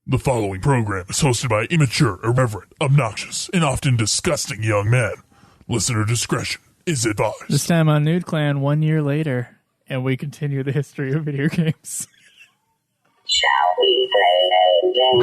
The following program is hosted by immature, irreverent, obnoxious, and often disgusting young men. Listener discretion is advised. This time on Nude Clan, 1 year later, and we continue the history of video games. Shall we play a game?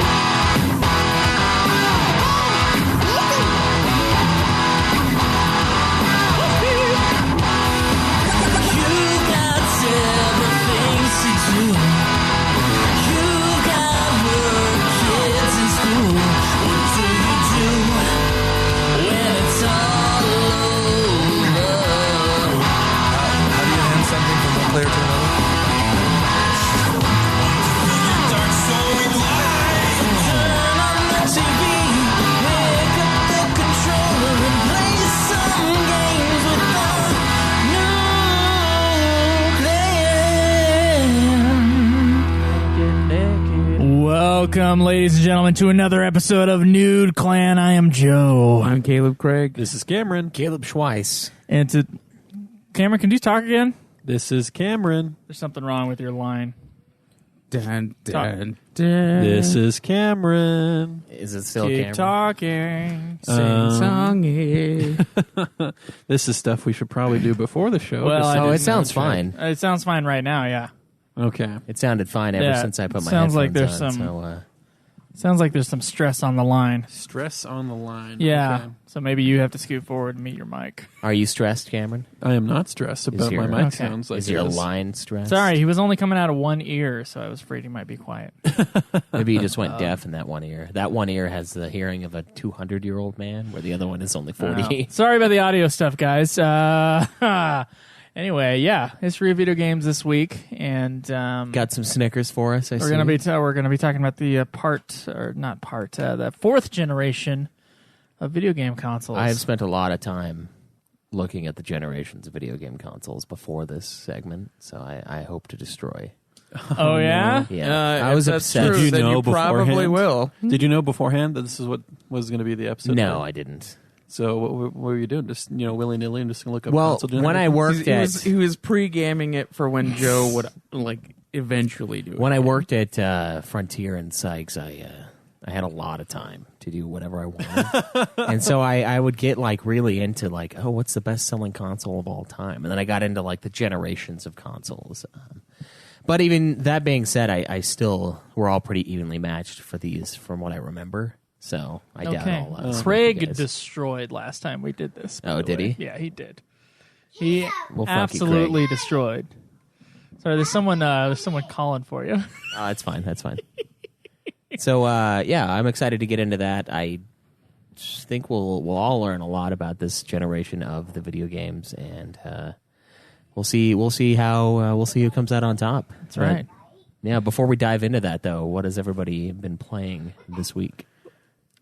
Player to Welcome, ladies and gentlemen, to another episode of Nude Clan. I am Joe. I'm Caleb Craig. This is Cameron. Caleb Schweiss. And to Cameron, can you talk again? This is Cameron. There's something wrong with your line. Dun, dun, dun. This is Cameron. Is it still Keep Cameron? talking. Sing-songy. This is stuff we should probably do before the show. Well, I Oh, didn't it sounds know. fine. It sounds fine right now, yeah. Okay. It sounded fine ever Yeah, since I put my sounds headphones like there's on. some- Sounds like there's some stress on the line. Stress on the line. Yeah. Okay. So maybe you have to scoot forward and meet your mic. Are you stressed, Cameron? I am not stressed about your- my mic. Okay. Sounds like Is your it is. line stressed? Sorry, he was only coming out of one ear, so I was afraid he might be quiet. Maybe you just went deaf in that one ear. That one ear has the hearing of a 200-year-old man, where the other one is only 40. Sorry about the audio stuff, guys. Anyway, yeah, history of video games this week, and Got some Snickers for us, I see. we're gonna be talking about the the fourth generation of video game consoles. I have spent a lot of time looking at the generations of video game consoles before this segment, so I hope to destroy. Oh yeah, Yeah, I If was that's obsessed. True, Did you then know you probably beforehand? will. Did you know beforehand that this is what was going to be the episode? No, I didn't. So what were you doing? Just willy-nilly and just going to look up Well, console when I generations? worked He was pre-gaming it for when Joe would eventually do it. When I worked at Frontier and Sykes, I had a lot of time to do whatever I wanted. And so I would get really into what's the best selling console of all time? And then I got into the generations of consoles. But even that being said, I still, we're all pretty evenly matched for these from what I remember. So I doubt okay. all that. Craig destroyed last time we did this. by Oh, the did way. he? Yeah, he did. He Well, fuck you, absolutely Craig. destroyed. Sorry, there's someone calling for you. Oh, that's fine. That's fine. So, I'm excited to get into that. I just think we'll all learn a lot about this generation of the video games, and we'll see who comes out on top. That's right. Yeah. Before we dive into that, though, what has everybody been playing this week?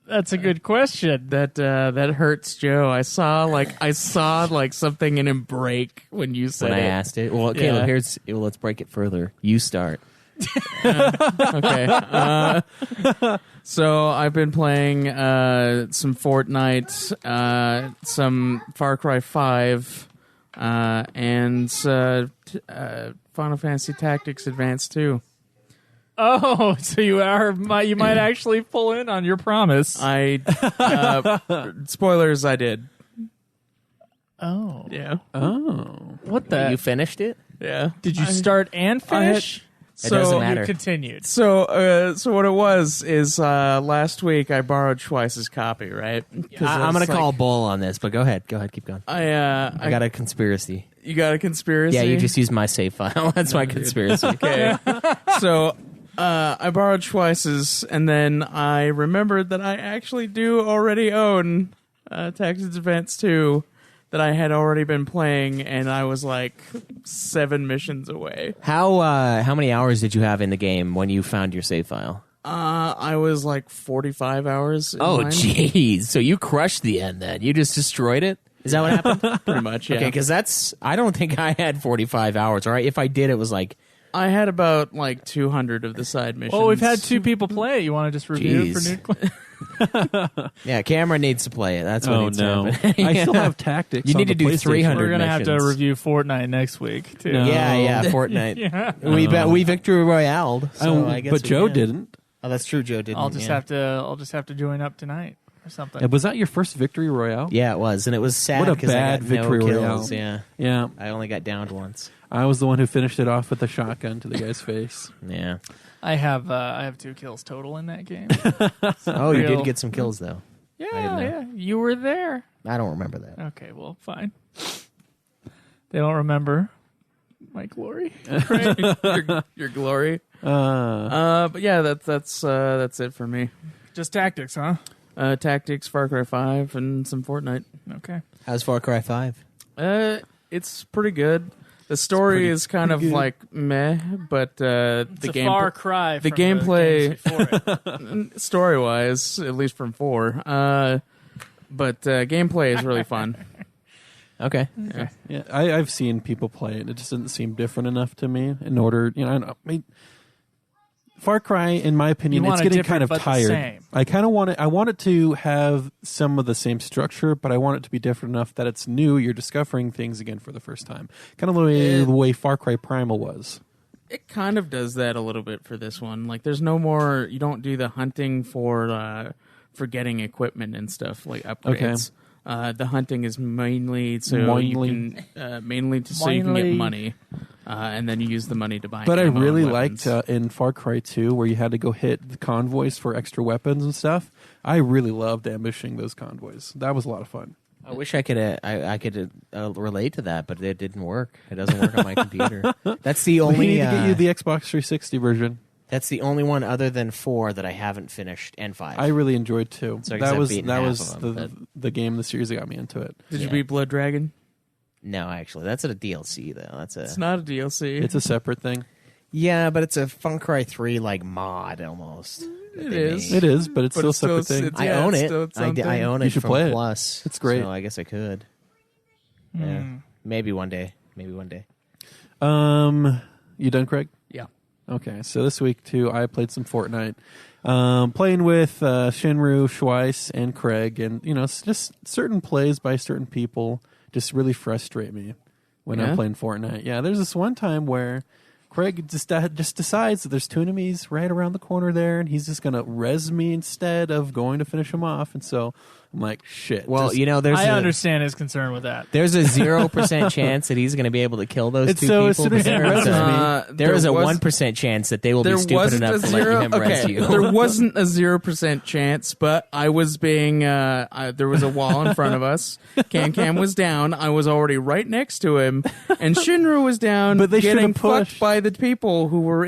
That's a good question. that hurts Joe. I saw something in him break when you said When I it. asked it, well, Yeah. Caleb, let's break it further. You start. Okay. So I've been playing some Fortnite, some Far Cry 5, and Final Fantasy Tactics Advance 2. Oh, so you might actually pull in on your promise. Spoilers, I did. Oh, Yeah. Oh. what the? You finished it? Yeah. Did you start and finish? It doesn't matter. You continued. So what it was is last week I borrowed Schweiss's copy, right? 'Cause I'm going it's to call bull on this, but go ahead. Keep going. I I got a conspiracy. You got a conspiracy? Yeah, you just used my save file. That's my conspiracy. Okay. So I borrowed Schweiss's, and then I remembered that I actually do already own Tactics Advance 2 that I had already been playing, and I was 7 missions away. How many hours did you have in the game when you found your save file? I was 45 hours. In Oh, mine. jeez. So you crushed the end then. You just destroyed it? Is that what happened? Pretty much, yeah. Okay, because I don't think I had 45 hours. All right, if I did, it was I had about 200 of the side missions. Well, we've had 2 people play it. You want to just review it for Jeez. Nude Clan? yeah, Cameron needs to play it. That's what Oh needs no! to happen. I still have Tactics. You on need the to do PlayStation. 300 We're gonna have to missions. review Fortnite next week too. No. Yeah, Fortnite. Yeah. We victory royale. So I guess but we Joe can. didn't. Oh, that's true. Joe didn't. I'll just have to join up tonight or something. Was that your first victory royale? Yeah, it was, and it was sad. What a 'cause I bad got victory no royale. kills. Yeah, Yeah. I only got downed once. I was the one who finished it off with a shotgun to the guy's face. Yeah. I have 2 kills total in that game. Oh, you Real- did get some kills though. Yeah, didn't know. yeah. You were there. I don't remember that. Okay, well, fine. They don't remember my glory. Right? Your glory. Uh, But yeah, that's it for me. Just tactics, huh? Tactics, Far Cry 5, and some Fortnite. Okay. How's Far Cry 5? It's pretty good. The story is kind of like meh, but the It's a game far cry the from gameplay- games before it. story wise, at least from 4. But gameplay is really fun. Okay. yeah, I've seen people play it. It just doesn't seem different enough to me. In order, I mean, Far Cry, in my opinion, You want it's a getting different kind of but the tired. same. I kind of want it. I want it to have some of the same structure, but I want it to be different enough that it's new. You're discovering things again for the first time, kind of the way Far Cry Primal was. It kind of does that a little bit for this one. Like, there's no more. You don't do the hunting for getting equipment and stuff like upgrades. The hunting is mainly so you can so you can get money, and then you use the money to buy. But I ammo really and liked weapons. in Far Cry 2 where you had to go hit the convoys for extra weapons and stuff. I really loved ambushing those convoys. That was a lot of fun. I wish I could relate to that, but it didn't work. It doesn't work on my computer. That's the We only. need to get you the Xbox 360 version. That's the only one other than 4 that I haven't finished, and 5. I really enjoyed 2. So I guess that I've was beaten half was of them, the game, the series that got me into it. Did you Yeah. beat Blood Dragon? No, actually, that's a DLC though. That's It's not a DLC. It's a separate thing. Yeah, but it's a Far Cry 3 like mod almost. It is. It is, but it's But still a it's still- separate thing. it's- I Yeah, own it's it. still its own I thing. own You it should from play it. Plus. It's great. So I guess I could. Yeah, maybe one day. Maybe one day. You done, Craig? Yeah. Okay, so this week too, I played some Fortnite, playing with Shinru, Schweiss, and Craig, and it's just certain plays by certain people just really frustrate me when Yeah? I'm playing Fortnite. Yeah, there's this one time where Craig just decides that there's 2 enemies right around the corner there, and he's just gonna res me instead of going to finish them off, and so I'm like, shit. Well, just- there's I a, understand his concern with that. there's a 0% chance that he's going to be able to kill those It's two so people. as soon as but he there is reses a- me, there is a was- 1% chance that they will There be stupid wasn't enough a to let zero. him res Okay, you. there wasn't a 0% chance, but I was being. There was a wall in front of us. Cam was down. I was already right next to him, and Shinru was down. But they getting should've pushed. fucked by the people who were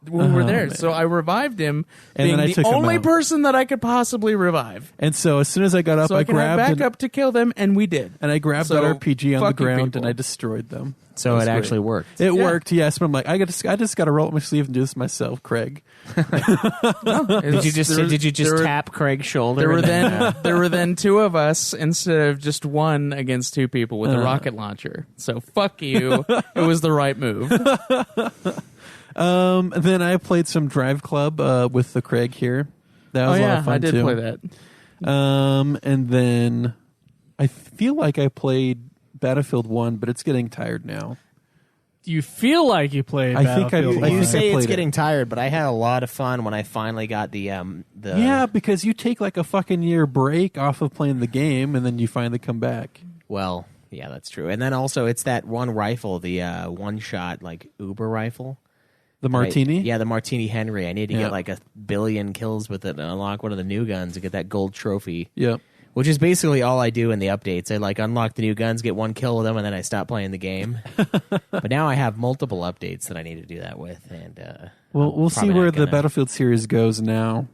were there. man. So I revived him, And being then I the took him only out. person that I could possibly revive. and so as soon as I got up, So I could have grabbed backup to kill them, and we did. and I grabbed So, that RPG on the fuck you ground people. and I destroyed them. So it That's actually great. worked. It Yeah. worked, yes. But I'm like, I just got to roll up my sleeve and do this myself, Craig. Did you just there were- tap Craig's shoulder? There were and then there were then 2 of us instead of just 1 against 2 people with a rocket launcher. So fuck you. It was the right move. Then I played some Drive Club with the Craig here. That was a lot of fun I did too. play that. And then I feel like I played Battlefield 1, but it's getting tired now. Do you feel like you played I think I- Battlefield I you one? think say played it's it. getting tired, but I had a lot of fun when I finally got the Yeah, because you take like a fucking year break off of playing the game, and then you finally come back. Well, yeah, that's true. And then also it's that one rifle, the one shot like Uber rifle. The Martini? Yeah, the Martini Henry. I need to Yeah. get like 1 billion kills with it and unlock one of the new guns and get that gold trophy. Yep. Which is basically all I do in the updates. I like unlock the new guns, get 1 kill with them, and then I stop playing the game. But now I have multiple updates that I need to do that with, and Well, I'm we'll see probably where not the gonna- Battlefield series goes now.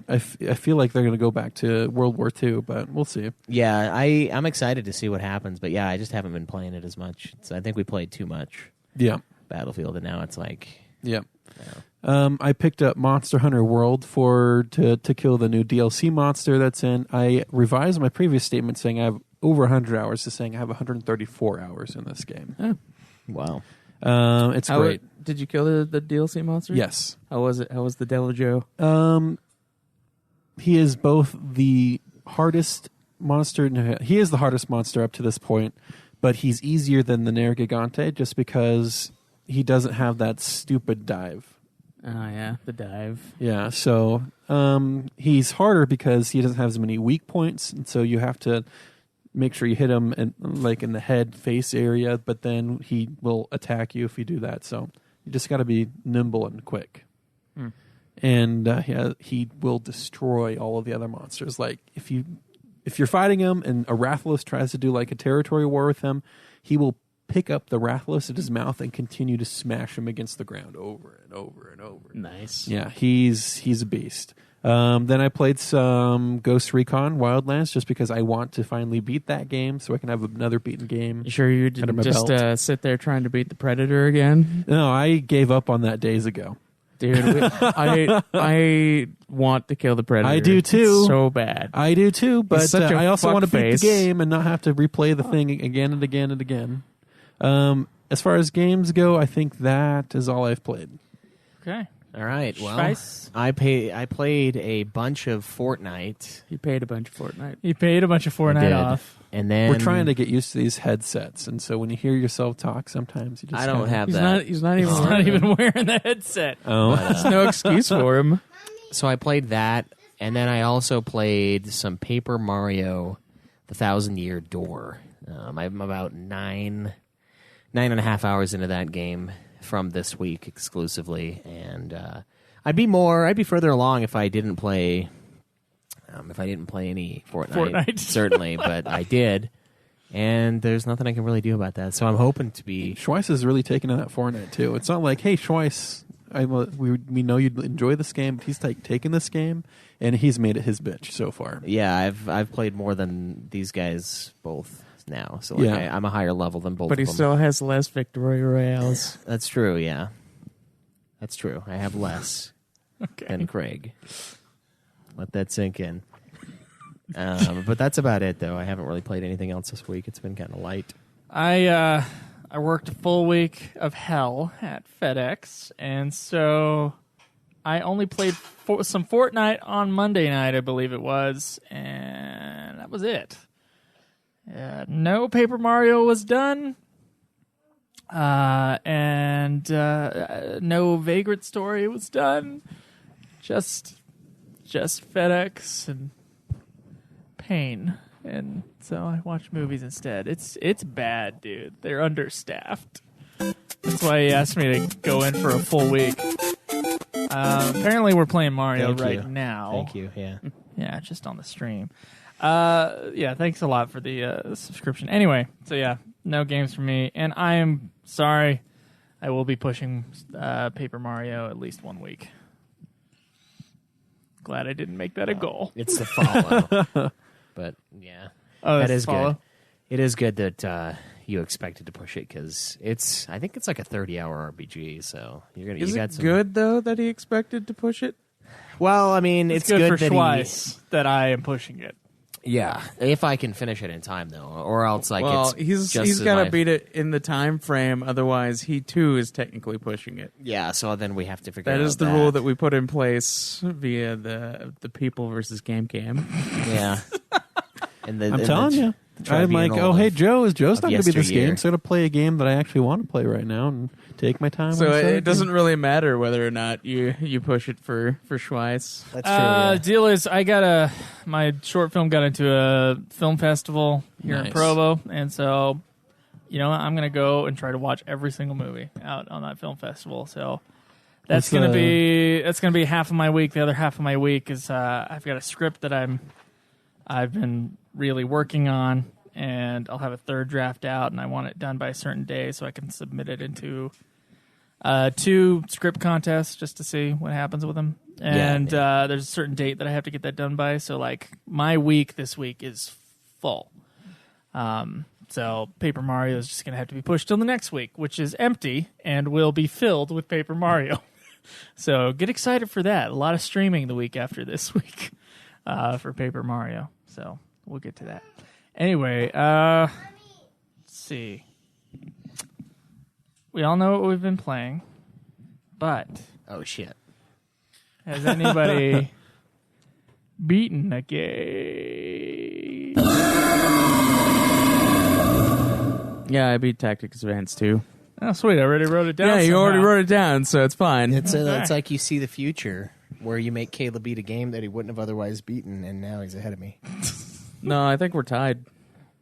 I feel like they're going to go back to World War II, but we'll see. Yeah, I'm excited to see what happens, but yeah, I just haven't been playing it as much. I think we played too much Yeah. Battlefield, and now it's like, Yeah. I picked up Monster Hunter World to kill the new DLC monster that's in. I revised my previous statement saying I have over 100 hours to saying I have 134 hours in this game. wow. It's great. Did you kill the DLC monster? Yes. How was it? How was the Devil Joe? He is both the hardest monster. No, he is the hardest monster up to this point, but he's easier than the Nergigante just because he doesn't have that stupid dive. Oh, yeah, the dive. Yeah, so he's harder because he doesn't have as many weak points, and so you have to make sure you hit him in the head face area, but then he will attack you if you do that. So you just got to be nimble and quick. And he will destroy all of the other monsters. Like if you're fighting him and a Rathalos tries to do like a territory war with him, he will pick up the Rathalos in his mouth and continue to smash him against the ground over and over and over. Nice. Yeah, he's a beast. Then I played some Ghost Recon Wildlands just because I want to finally beat that game so I can have another beaten game. You sure you didn't just sit there trying to beat the Predator again? No, I gave up on that days ago. Dude, I want to kill the Predator. I do too. It's so bad. I do too, but I also want to beat the face. game and not have to replay the thing again and again and again. As far as games go, I think that is all I've played. Okay. All right. Well, Schweiss? I played a bunch of Fortnite. You paid a bunch of Fortnite. You paid a bunch of I Fortnite did. off. And then We're trying to get used to these headsets, and so when you hear yourself talk, sometimes you just I don't have He's that. not even. He's not even wearing the headset. Oh, There's no excuse for him. So I played that, and then I also played some Paper Mario: The Thousand-Year Door. I'm about 9.5 hours into that game from this week exclusively, and I'd be further along if I didn't play any Fortnite. Certainly, but I did, and there's nothing I can really do about that. So I'm hoping to be. Schweiss is really taking to that Fortnite too. It's not like, hey, Schweiss, we know you'd enjoy this game, but he's taking this game and he's made it his bitch so far. Yeah, I've played more than these guys both now, so Yeah. I'm a higher level than both. But he of them. still has less victory royales. That's true. Yeah, that's true. I have less than Craig. Let that sink in. But that's about it, though. I haven't really played anything else this week. It's been kind of light. I worked a full week of hell at FedEx, and so I only played some Fortnite on Monday night, I believe it was, and that was it. No Paper Mario was done, and no Vagrant Story was done. Just FedEx and pain, and so I watch movies instead. It's bad, dude. They're understaffed. That's why he asked me to go in for a full week. Apparently, we're playing Mario now. Thank you. Yeah. Yeah, just on the stream. Yeah, thanks a lot for the subscription. Anyway, so yeah, no games for me, and I am sorry. I will be pushing Paper Mario at least 1 week. Glad I didn't make that a goal. It's the follow. But yeah, that is good. It is good that you expected to push it because I think it's like a 30-hour RPG. So Is it good though that he expected to push it? Well, I mean, it's good for that Schweiss that I am pushing it. Yeah, if I can finish it in time though, or else he's got to beat it in the time frame. Otherwise, he too is technically pushing it. Yeah, so then we have to figure. That is the rule that we put in place via the people versus game cam. Yeah, I'm telling you. I'm like, hey, Joe's not going to be this game, so I'm going to play a game that I actually want to play right now and take my time. So it doesn't really matter whether or not you push it for Schweiss. That's true. Yeah. Deal is, my short film got into a film festival here in Provo, and so, I'm going to go and try to watch every single movie out on that film festival. So that's going to be half of my week. The other half of my week is I've got a script that I've been really working on, and I'll have a third draft out, and I want it done by a certain day so I can submit it into 2 script contests just to see what happens with them. And there's a certain date that I have to get that done by, so like my week this week is full. So Paper Mario is just going to have to be pushed till the next week, which is empty and will be filled with Paper Mario. So get excited for that. A lot of streaming the week after this week for Paper Mario. So we'll get to that. Anyway, let's see. We all know what we've been playing, but Oh shit! has anybody beaten a game? Yeah, I beat Tactics Advance too. Oh, sweet! I already wrote it down. Yeah, you already somehow. wrote it down, so it's fine. It's Okay. like you see the future where you make Caleb beat a game that he wouldn't have otherwise beaten, and now he's ahead of me. No, I think we're tied.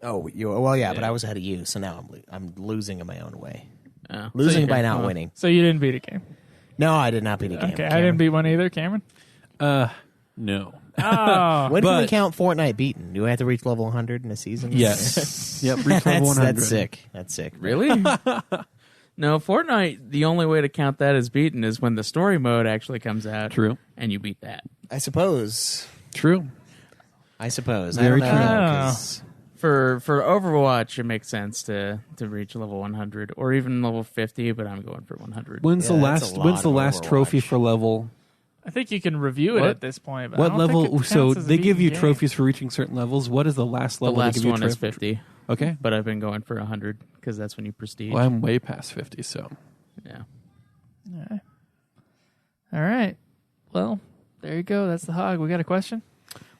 Oh, well, yeah, but I was ahead of you, so now I'm losing in my own way. Oh. Losing So by you're- not well, winning. So you didn't beat a game. No, I did not beat a game. Okay, I Cameron. didn't beat one either, Cameron. No. Oh, When can we But- count Fortnite beaten? Do I have to reach level 100 in a season? Yes. Yep. Reach level 100. That's sick. That's sick. Really? No, Fortnite, the only way to count that as beaten is when the story mode actually comes out. True. And you beat that. I suppose. True. I Very don't true. know, 'cause For Overwatch, it makes sense to reach level 100 or even level 50, but I'm going for 100. When's Yeah, the that's last? a When's lot the of last Overwatch. trophy for level? I think you can review it What? at this point. But I What don't think level? it So counts as a they give you beaten game. trophies for reaching certain levels. What is the last The level? they last give you one is trophy? 50, Okay. but I've been going for 100 because that's when you prestige. Well, I'm way past 50, so Yeah. All right. Well, there you go. That's the hog. We got a question.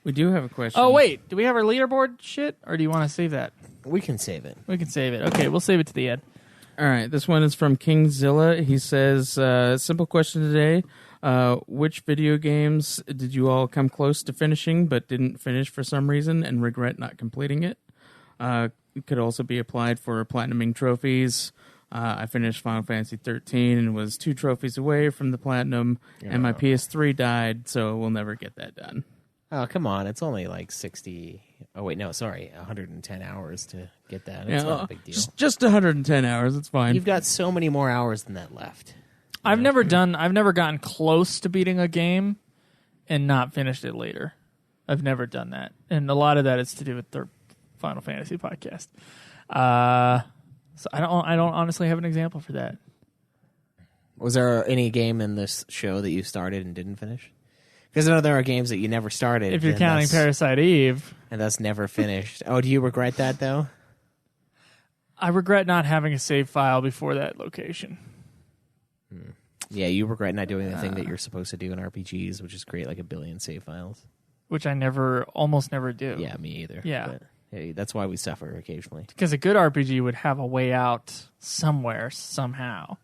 We do have a question. Oh wait, do we have our leaderboard shit, or do you want to save that? we can save it. We can save it. Okay, we'll save it to the end. All right, this one is from Kingzilla. He says, simple question today. Which video games did you all come close to finishing but didn't finish for some reason and regret not completing it? It could also be applied for platinuming trophies. I finished Final Fantasy 13 and was 2 trophies away from the platinum, and my PS3 died, so we'll never get that done. Oh, come on. It's only like 60. Oh, wait, no, sorry. 110 hours to get that. It's not a big deal. Just 110 hours. It's fine. You've got so many more hours than that left. I've never gotten close to beating a game and not finished it later. I've never done that, and a lot of that is to do with the Final Fantasy podcast. So I don't honestly have an example for that. Was there any game in this show that you started and didn't finish? Because I know there are games that you never started. If you're and counting thus- Parasite Eve, And that's never finished. Oh, do you regret that, though? I regret not having a save file before that location. Yeah, you regret not doing the thing that you're supposed to do in RPGs, which is create like a billion save files. Which I almost never do. Yeah, me either. Yeah. But, hey, that's why we suffer occasionally. Because a good RPG would have a way out somewhere, somehow.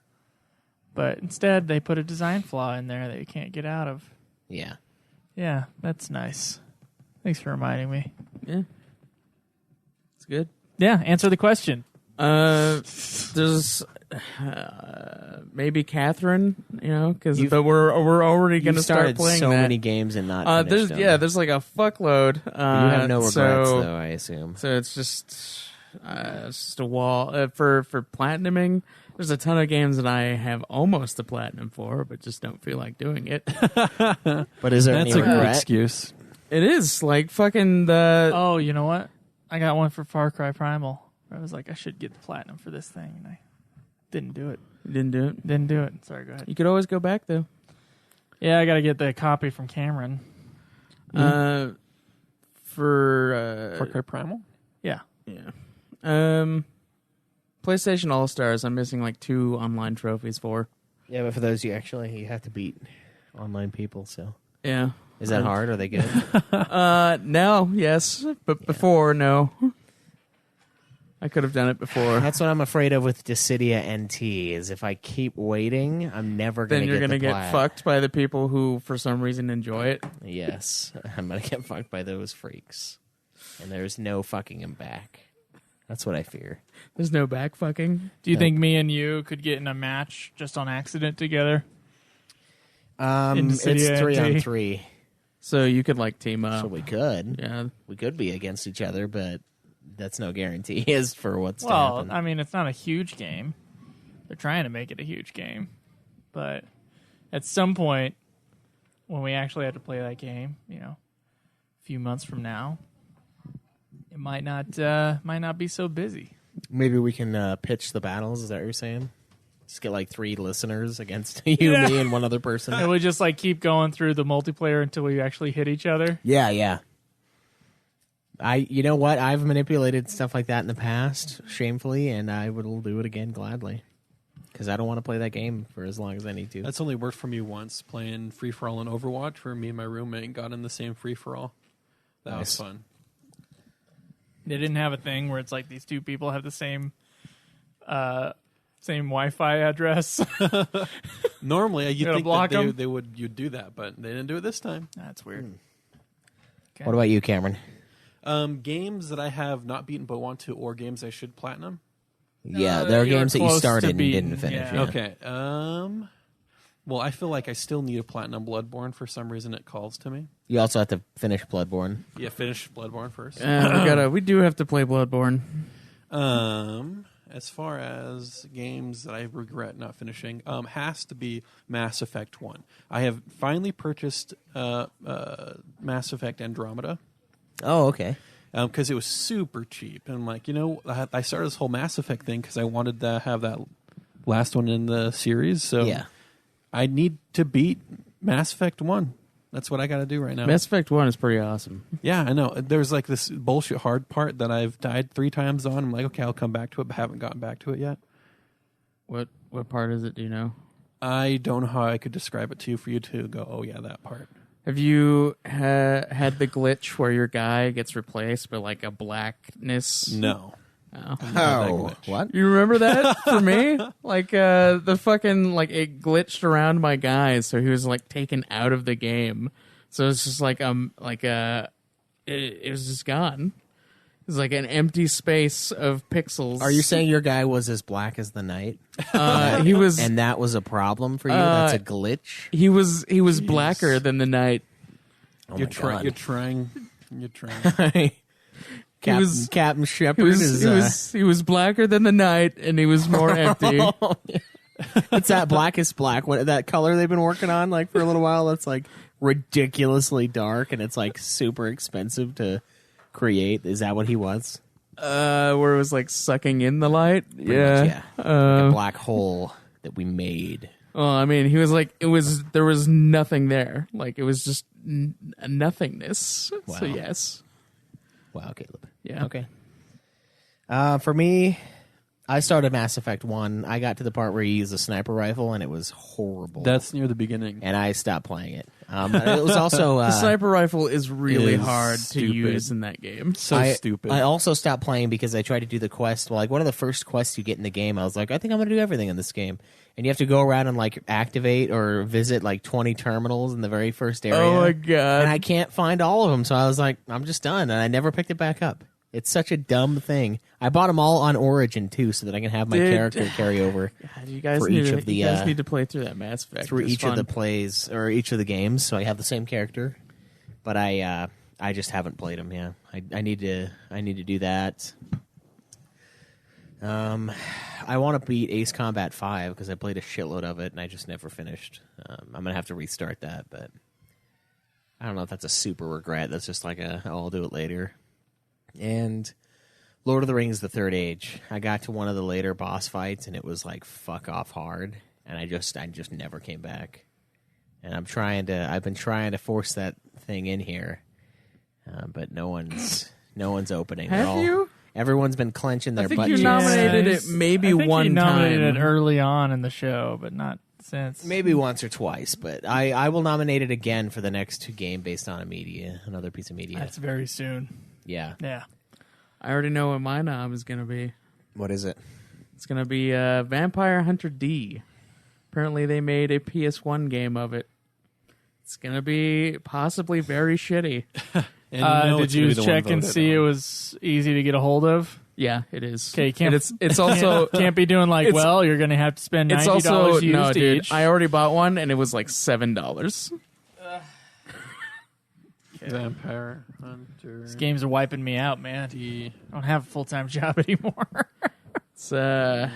But instead, they put a design flaw in there that you can't get out of. Yeah. Yeah, that's nice. Thanks for reminding me. Yeah. It's good. Yeah, answer the question. There's maybe Catherine, because You've- but we're already going to You've start started playing so that. many games and not There's finished them. there's like a fuckload. You have no regrets, so, though, I assume. So it's just a wall for platinuming. There's a ton of games that I have almost the platinum for, but just don't feel like doing it. But is there that's any a good regret? excuse. It is like fucking the. Oh, you know what? I got one for Far Cry Primal. I was like, I should get the platinum for this thing, and I didn't do it. You didn't do it. Didn't do it. Sorry, go ahead. You could always go back though. Yeah, I got to get the copy from Cameron. For Far Cry Primal. Yeah. yeah. PlayStation All Stars. I'm missing like 2 online trophies for. Yeah, but for those you have to beat online people, so. Yeah. Is that hard? Are they good? Now, yes, but before, no. I could have done it before. That's what I'm afraid of with Dissidia NT, is if I keep waiting, I'm never going Then to you're get gonna the get plat. fucked by the people who, for some reason, enjoy it. Yes, I'm going to get fucked by those freaks. And there's no fucking them back. That's what I fear. There's no back fucking. Do you think me and you could get in a match just on accident together? In It's Dissidia 3 on NT? 3, So you could like team up. so we could. Yeah. We could be against each other, but that's no guarantee as for what's to Well, happen. I mean, it's not a huge game. They're trying to make it a huge game. But at some point, when we actually have to play that game, a few months from now, it might not be so busy. Maybe we can pitch the battles. Is that what you're saying? Just get like 3 listeners against you, Yeah. me, and one other person. And we just keep going through the multiplayer until we actually hit each other. Yeah. You know what? I've manipulated stuff like that in the past, shamefully, and I will do it again gladly. Because I don't want to play that game for as long as I need to. That's only worked for me once playing free for all in Overwatch, where me and my roommate got in the same free for all. That was Nice. fun. They didn't have a thing where it's like these two people have the same same Wi-Fi address. Normally, you'd gonna think block that 'em? you'd do that, but they didn't do it this time. That's weird. Okay. What about you, Cameron? Games that I have not beaten but want to, or games I should platinum. Yeah, there are you're games that you close to started and beating, didn't finish. yeah. Yeah. Okay. Well, I feel like I still need a platinum Bloodborne for some reason. It calls to me. You also have to finish Bloodborne. Yeah, finish Bloodborne first. We do have to play Bloodborne. As far as games that I regret not finishing, has to be Mass Effect 1. I have finally purchased Mass Effect Andromeda Oh, okay. because it was super cheap. And I'm like, I started this whole Mass Effect thing because I wanted to have that last one in the series. So Yeah. I need to beat Mass Effect 1. That's what I got to do right now. Mass Effect 1 is pretty awesome. Yeah, I know. There's like this bullshit hard part that I've died 3 times on. I'm like, okay, I'll come back to it, but haven't gotten back to it yet. What part is it, do you know? I don't know how I could describe it to you for you to go, oh yeah, that part. Have you had the glitch where your guy gets replaced by like a blackness? No. Oh. Oh, what? You remember that for me? Like the fucking like it glitched around my guy, so he was like taken out of the game. So it's just like it was just gone. It was like an empty space of pixels. Are you saying your guy was as black as the night? He was And that was a problem for you? That's a glitch? he was blacker than the night. Oh You're my God. trying. Captain Shepard He was blacker than the night, and he was more empty. It's that blackest black, that color they've been working on like for a little while. That's like ridiculously dark, and it's like super expensive to create. Is that what he was? Where it was like sucking in the light. Pretty much, yeah. Like Uh, a black hole that we made. well, I mean, he was like there was nothing there. Like it was just nothingness. Wow. So yes, Wow, Caleb. yeah. Okay. For me, I started Mass Effect 1. I got to the part where you use a sniper rifle, and it was horrible. That's near the beginning. And I stopped playing it. It was also... The sniper rifle is really is hard stupid. to use in that game. So stupid. I also stopped playing because I tried to do the quest. Well, like one of the first quests you get in the game, I was like, I think I'm going to do everything in this game. And you have to go around and like activate or visit like 20 terminals in the very first area. Oh my god! And I can't find all of them, so I was like, I'm just done. And I never picked it back up. It's such a dumb thing. I bought them all on Origin too, so that I can have my character carry over God, you guys for need each to, of the, you guys need to play through that Mass Effect. through It's each fun. of the plays or each of the games, so I have the same character. But I just haven't played them. Yeah, I need to do that. I want to beat Ace Combat 5 because I played a shitload of it and I just never finished. I'm gonna have to restart that, but I don't know if that's a super regret. That's just like I'll do it later. And Lord of the Rings: The Third Age. I got to one of the later boss fights and it was like fuck off hard, and I just never came back. And I've been trying to force that thing in here, but no one's opening. Have you? Everyone's been clenching their I think butt you cheeks. nominated Yeah, it maybe I think one you nominated time. it early on in the show, but not since. Maybe once or twice, but I will nominate it again for the next game based on another piece of media. That's very soon. Yeah. Yeah. I already know what my nom is going to be. What is it? It's going to be Vampire Hunter D. Apparently, they made a PS1 game of it. It's going to be possibly very shitty. And Did you check and see it was easy to get a hold of? Yeah, it is. Okay, And it's also can't be doing like, It's- well, you're going to have to spend $90 it's also used no, dude. each. I already bought one and it was like $7. Vampire Hunter. These games are wiping me out, man. D. I don't have a full-time job anymore. It's gonna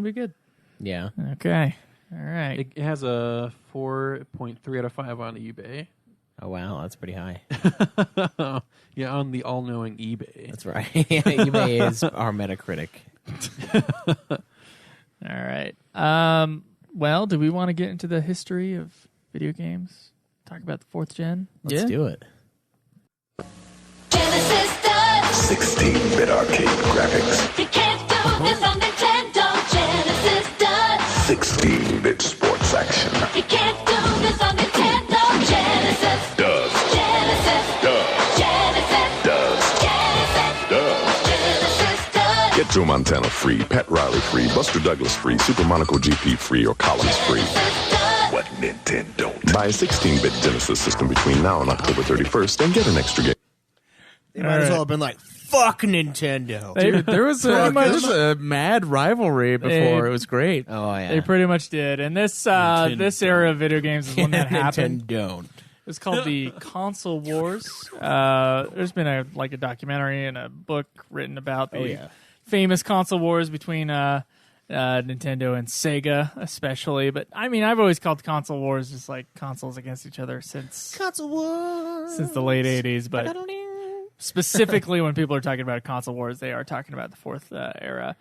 be good. Yeah. Okay. All right. It has a 4.3 out of 5 on eBay. Oh wow, that's pretty high. Yeah, on the all-knowing eBay. That's right. eBay is our Metacritic. All right. Well, do we want to get into the history of video games? Talk about the 4th gen? Let's do it. Genesis does. 16-bit arcade graphics. You can't do this on Nintendo. Genesis does. 16-bit sports action. You can't do this on Nintendo. Genesis Does. Genesis Does. Genesis Does. Genesis Does. Genesis does. Get Joe Montana free, Pat Riley free, Buster Douglas free, Super Monaco GP free, or Collins free. What Nintendo? Buy a 16-bit Genesis system between now and October 31st and get an extra game. They might as well have been like, fuck Nintendo. Dude, there was a mad rivalry before. It was great. Oh, yeah. They pretty much did. And this era of video games is when that happened. Nintendo. It's called the Console Wars. There's been a documentary and a book written about the famous console wars between Nintendo and Sega, especially. But I mean, I've always called console wars just like consoles against each other since the late '80s. But specifically, when people are talking about console wars, they are talking about the fourth era.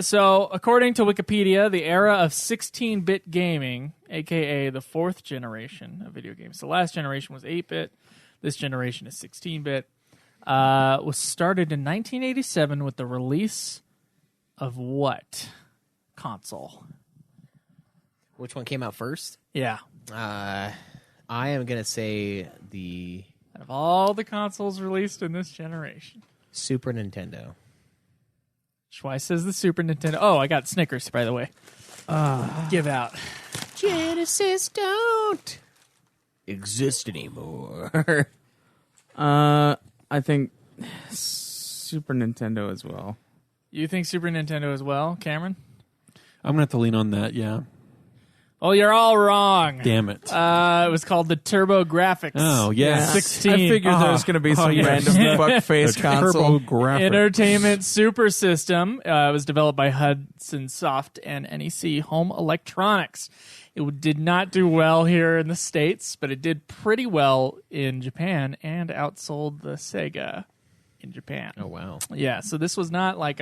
So, according to Wikipedia, the era of 16-bit gaming, aka the fourth generation of video games. The last generation was 8-bit. This generation is 16-bit. Was started in 1987 with the release of what console? Which one came out first? Yeah. I am going to say the Out of all the consoles released in this generation. Super Nintendo. Schweiss says the Super Nintendo. Oh, I got Snickers, by the way. Give out. Genesis don't exist anymore. I think Super Nintendo as well. You think Super Nintendo as well, Cameron? I'm going to have to lean on that, yeah. Oh, you're all wrong. Damn it. It was called the Turbo Graphics. Oh, yeah. 16. I figured there was going to be some random fuckface console. TurboGrafx. Entertainment Super System. It was developed by Hudson Soft and NEC Home Electronics. It did not do well here in the States, but it did pretty well in Japan and outsold the Sega in Japan. Oh, wow. Yeah, so this was not like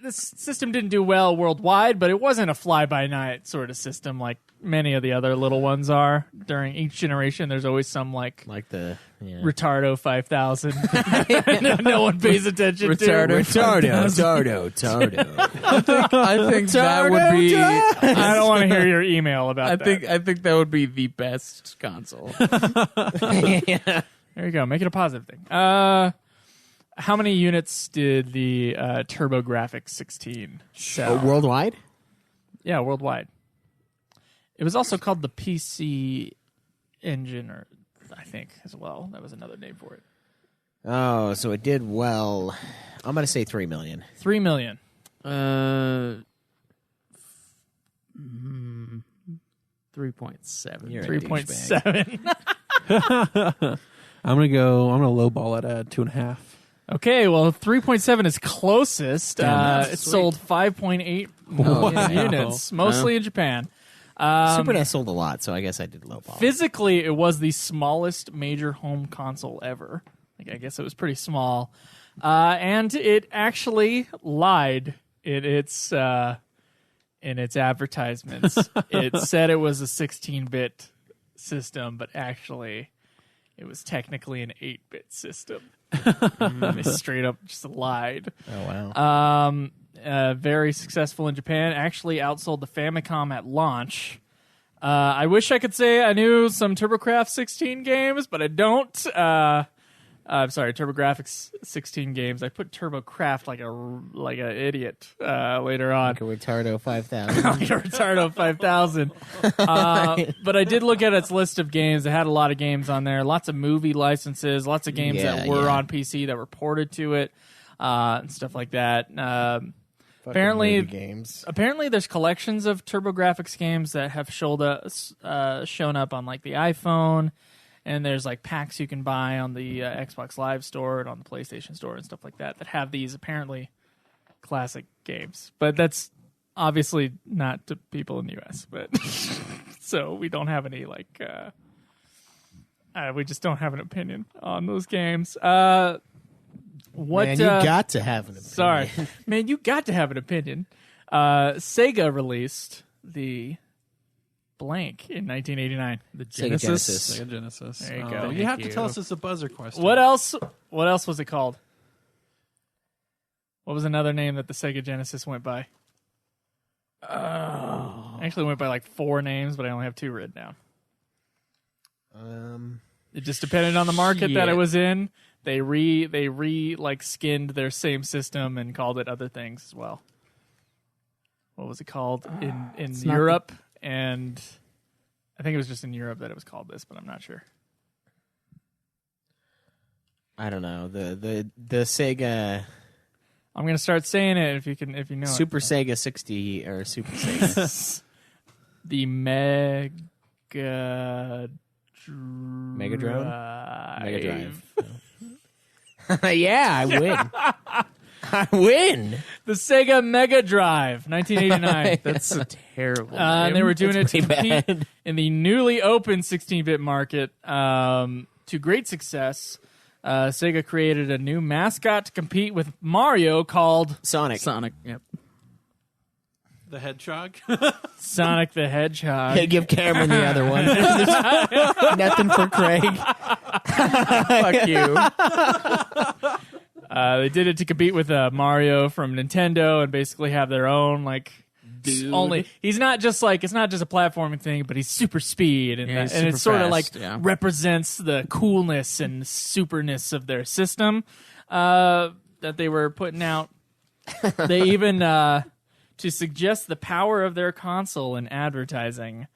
this system didn't do well worldwide, but it wasn't a fly-by-night sort of system like many of the other little ones are. During each generation, there's always some like the Retardo 5000. No one pays attention to. Tardo. I think that would be. I don't want to hear your email about that. I think that would be the best console. There you go. Make it a positive thing. How many units did the TurboGrafx 16 sell? Worldwide? Yeah, worldwide. It was also called the PC Engine, or I think as well. That was another name for it. Oh, so it did well. I'm going to say 3 million. 3 million. 3.7. 3.7. I'm going to lowball it at 2.5. Okay, well, 3.7 is closest. It sold 5.8 million units, mostly in Japan. Super NES sold a lot, so I guess I did low ball. Physically, it was the smallest major home console ever. Like, I guess it was pretty small. And it actually lied in its advertisements. It said it was a 16-bit system, but actually it was technically an 8-bit system. They straight up just lied. Oh, wow. Very successful in Japan. Actually outsold the Famicom at launch. I wish I could say I knew some TurboCraft 16 games, but I don't. I'm sorry, TurboGrafx 16 games. I put TurboCraft like an idiot later on. Like a Retardo 5000. Like a Retardo 5000. But I did look at its list of games. It had a lot of games on there. Lots of movie licenses. Lots of games that were on PC that were ported to it. And stuff like that. Apparently, there's collections of TurboGrafx games that have shown up on like the iPhone. And there's like packs you can buy on the Xbox Live Store and on the PlayStation Store and stuff like that have these apparently classic games. But that's obviously not to people in the U.S. But so we don't have any like we just don't have an opinion on those games. Man, you got to have an opinion. Sorry, man, you got to have an opinion. Sega released the blank in 1989. The Sega Genesis. Sega Genesis. There you go. You have to tell us it's a buzzer question. What else was it called? What was another name that the Sega Genesis went by? Actually went by like 4 names, but I only have 2 written down. It just depended on the market that it was in. They skinned their same system and called it other things as well. What was it called in Europe? And I think it was just in Europe that it was called this, but I'm not sure. I don't know. The Sega. I'm gonna start saying it if you know Super Sega 60 or Super Sega. The Mega Drive. Yeah, I win. I win. The Sega Mega Drive, 1989. That's a terrible. And they were doing it to compete bad. in the newly opened 16-bit market. To great success, Sega created a new mascot to compete with Mario called Sonic. Yep. The Hedgehog. Sonic the Hedgehog. Hey, give Cameron the other one. Nothing for Craig. Fuck you. They did it to compete with Mario from Nintendo and basically have their own He's not just it's not just a platforming thing, but he's super speed and he's and super it sort of fast, represents the coolness and superness of their system that they were putting out. They even to suggest the power of their console in advertising,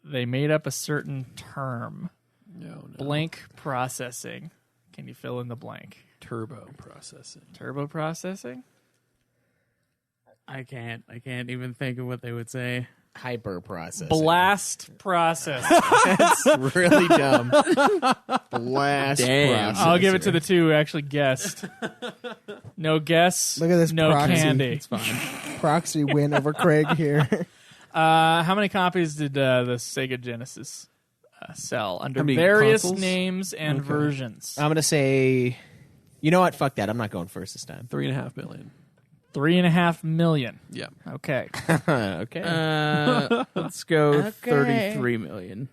they made up a certain term. No. Blank processing. Can you fill in the blank? Turbo processing. Turbo processing? I can't even think of what they would say. Hyper processing. Blast processing. That's really dumb. Blast Damn. processor. I'll give it to the two who actually guessed. No guess. Look at this No proxy. candy. It's fine. Proxy win over Craig here. How many copies did the Sega Genesis sell under How many various consoles? names and versions? I'm going to say, you know what? Fuck that. I'm not going first this time. 3.5 million. 3.5 million. Yeah. Okay. Okay. Let's go Okay. 33 million.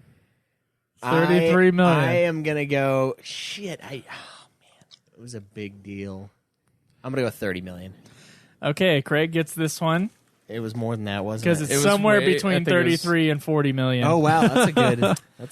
33 million. I am going to go, shit. Man. It was a big deal. I'm going to go 30 million. Okay, Craig gets this one It was more than that, wasn't because it? it's It was somewhere way- I between think it was- 33 and 40 million. Oh, wow. That's a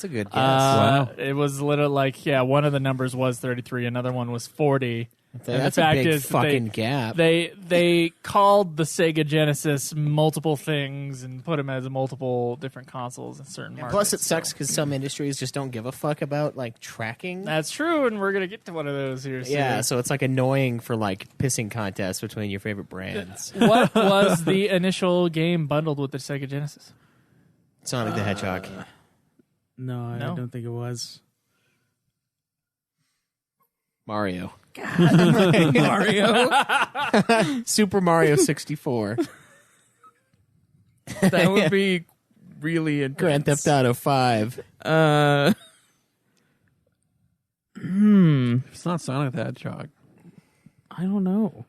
good guess. Wow. It was literally one of the numbers was 33, another one was 40. And That's the fact a big is that fucking gap. They called the Sega Genesis multiple things and put them as multiple different consoles in certain markets. Plus, it sucks so- because some industries just don't give a fuck about tracking. That's true, and we're gonna get to one of those here soon. Yeah, so it's annoying for pissing contests between your favorite brands. What was the initial game bundled with the Sega Genesis? Sonic the Hedgehog. No, I No. don't think it was. Mario. Mario. Super Mario 64. That would be really intense. Grand Theft Auto 5. It's not Sonic the Hedgehog. I don't know.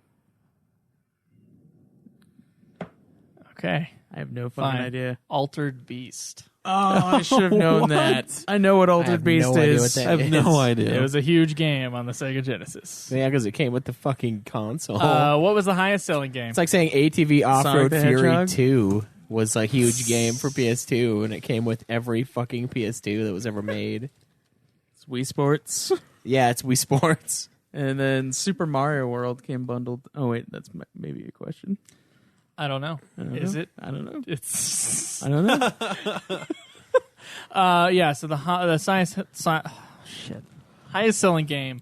Okay, I have no fucking fine. idea. Altered Beast. Oh, I should have known that. I know what I Altered have Beast no idea is. what that I have is. no idea. It was a huge game on the Sega Genesis. Yeah, because it came with the fucking console. What was the highest selling game? It's like saying ATV Off-Road the Fury Hedgehog? 2 was a huge game for PS2, and it came with every fucking PS2 that was ever made. It's Wii Sports. Yeah, it's Wii Sports. And then Super Mario World came bundled. Oh, wait, that's maybe a question. I don't know. Is it? I don't know. It's I don't know. yeah. So the highest selling game